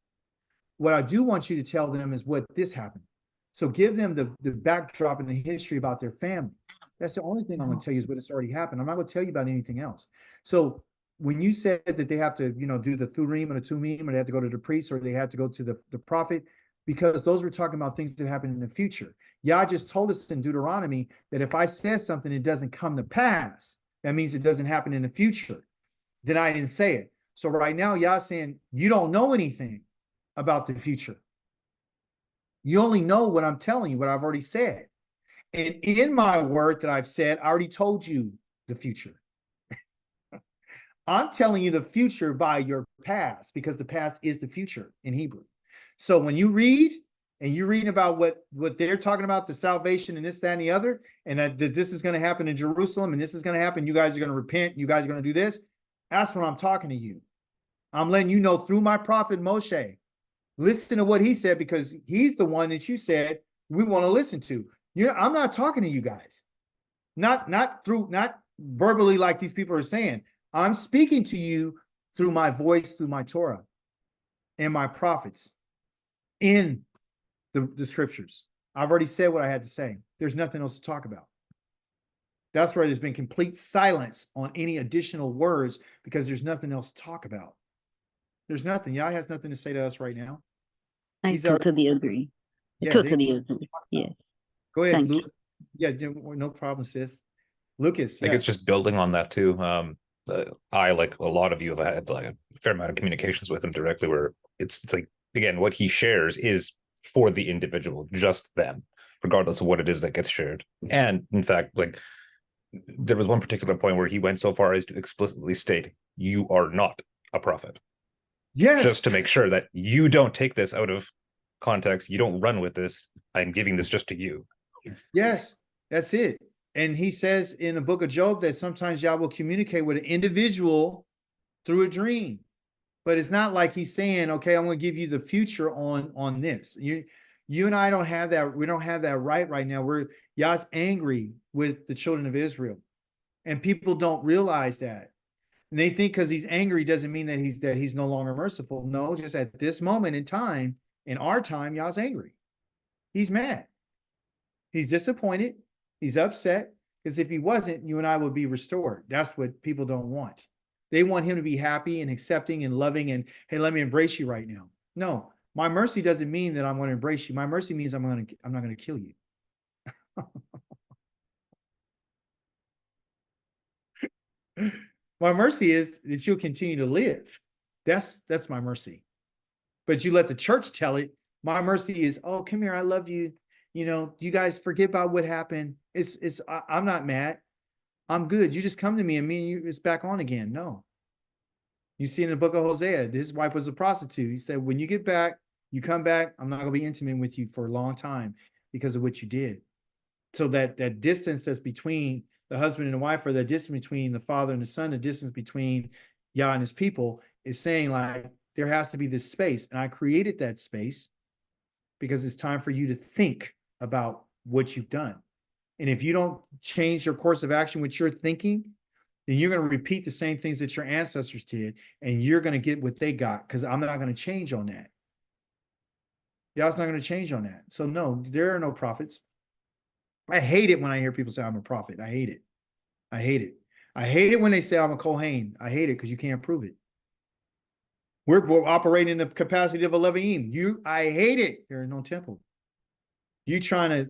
What I do want you to tell them is what this happened. So give them the backdrop and the history about their family. That's the only thing I'm going to tell you is what it's already happened. I'm not going to tell you about anything else. So when you said that they have to, do the Thurim and the Tumim, or they have to go to the priest, or they have to go to the prophet, because those were talking about things that happen in the future. Yah just told us in Deuteronomy that if I said something, it doesn't come to pass. That means it doesn't happen in the future. Then I didn't say it. So right now, Yah's saying, you don't know anything about the future. You only know what I'm telling you, what I've already said. And in my word that I've said, I already told you the future. I'm telling you the future by your past, because the past is the future in Hebrew. So when you read and you're reading about what they're talking about, the salvation and this, that, and the other, and that this is going to happen in Jerusalem, and this is going to happen, you guys are going to repent, you guys are going to do this, that's when I'm talking to you. I'm letting you know through my prophet Moshe. Listen to what he said, because he's the one that you said we want to listen to. I'm not talking to you guys. Not verbally like these people are saying. I'm speaking to you through my voice, through my Torah and my prophets in the scriptures. I've already said what I had to say. There's nothing else to talk about. That's where there's been complete silence on any additional words, because there's nothing else to talk about. There's nothing. Yah has nothing to say to us right now. I totally agree. I totally agree. Yes. Go ahead, Luke. Yeah, no problem, sis. Lucas. I think it's just building on that too. I, like a lot of you, have had like a fair amount of communications with him directly, where it's like, again, what he shares is for the individual, just them, regardless of what it is that gets shared. And in fact, like, there was one particular point where he went so far as to explicitly state, you are not a prophet. Yes. Just to make sure that you don't take this out of context. You don't run with this. I'm giving this just to you. Yes, that's it. And he says in the book of Job that sometimes Yah will communicate with an individual through a dream. But it's not like he's saying, okay, I'm going to give you the future on this. You and I don't have that. We don't have that right now. Yah's angry with the children of Israel. And people don't realize that. And they think because he's angry doesn't mean that he's no longer merciful. No, just at this moment in time, in our time, Yah's angry. He's mad. He's disappointed. He's upset. Because if he wasn't, you and I would be restored. That's what people don't want. They want him to be happy and accepting and loving and, hey, let me embrace you right now. No, my mercy doesn't mean that I'm going to embrace you. My mercy means I'm not going to kill you. My mercy is that you'll continue to live. That's my mercy. But you let the church tell it. My mercy is, oh, come here, I love you. You guys forget about what happened. I'm not mad. I'm good. You just come to me and you, it's back on again. No. You see in the book of Hosea, his wife was a prostitute. He said, when you get back, you come back, I'm not going to be intimate with you for a long time because of what you did. So that distance that's between the husband and the wife, or the distance between the father and the son, the distance between Yah and his people, is saying like, there has to be this space. And I created that space because it's time for you to think about what you've done. And if you don't change your course of action with your thinking, then you're going to repeat the same things that your ancestors did, and you're going to get what they got, because I'm not going to change on that. Yah's not going to change on that. So no, there are no prophets. I hate it when I hear people say I'm a prophet. I hate it. I hate it. I hate it when they say I'm a Kohen. I hate it because you can't prove it. We're operating in the capacity of a Leviim. I hate it. There is no temple. You trying to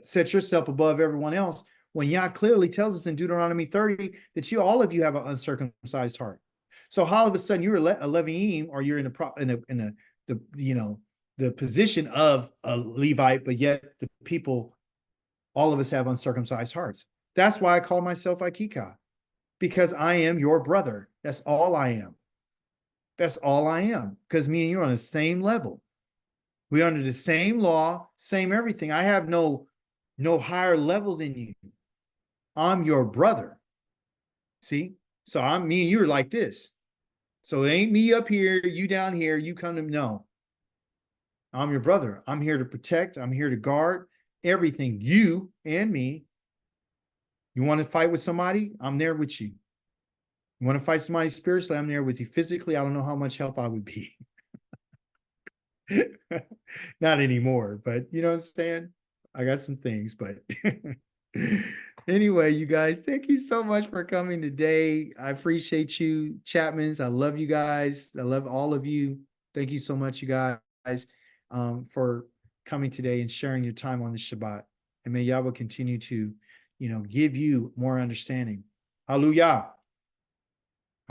set yourself above everyone else when Yah clearly tells us in Deuteronomy 30 that all of you have an uncircumcised heart. So all of a sudden you're a Leviim, or you're in the position of a Levite, but yet the people, all of us have uncircumcised hearts. That's why I call myself Akika, because I am your brother. That's all I am. That's all I am, because me and you are on the same level. We're under the same law, same everything. I have no higher level than you. I'm your brother. See? So I'm me and you are like this. So it ain't me up here, you down here, you come to me. No. I'm your brother. I'm here to protect. I'm here to guard everything. You and me. You want to fight with somebody? I'm there with you. You want to fight somebody spiritually? I'm there with you. Physically, I don't know how much help I would be. Not anymore, but you know what I'm saying? I got some things, but anyway, you guys, thank you so much for coming today. I appreciate you, Chapmans. I love you guys. I love all of you. Thank you so much, you guys, for coming today and sharing your time on this Shabbat. And may Yahweh continue to, give you more understanding. Hallelujah.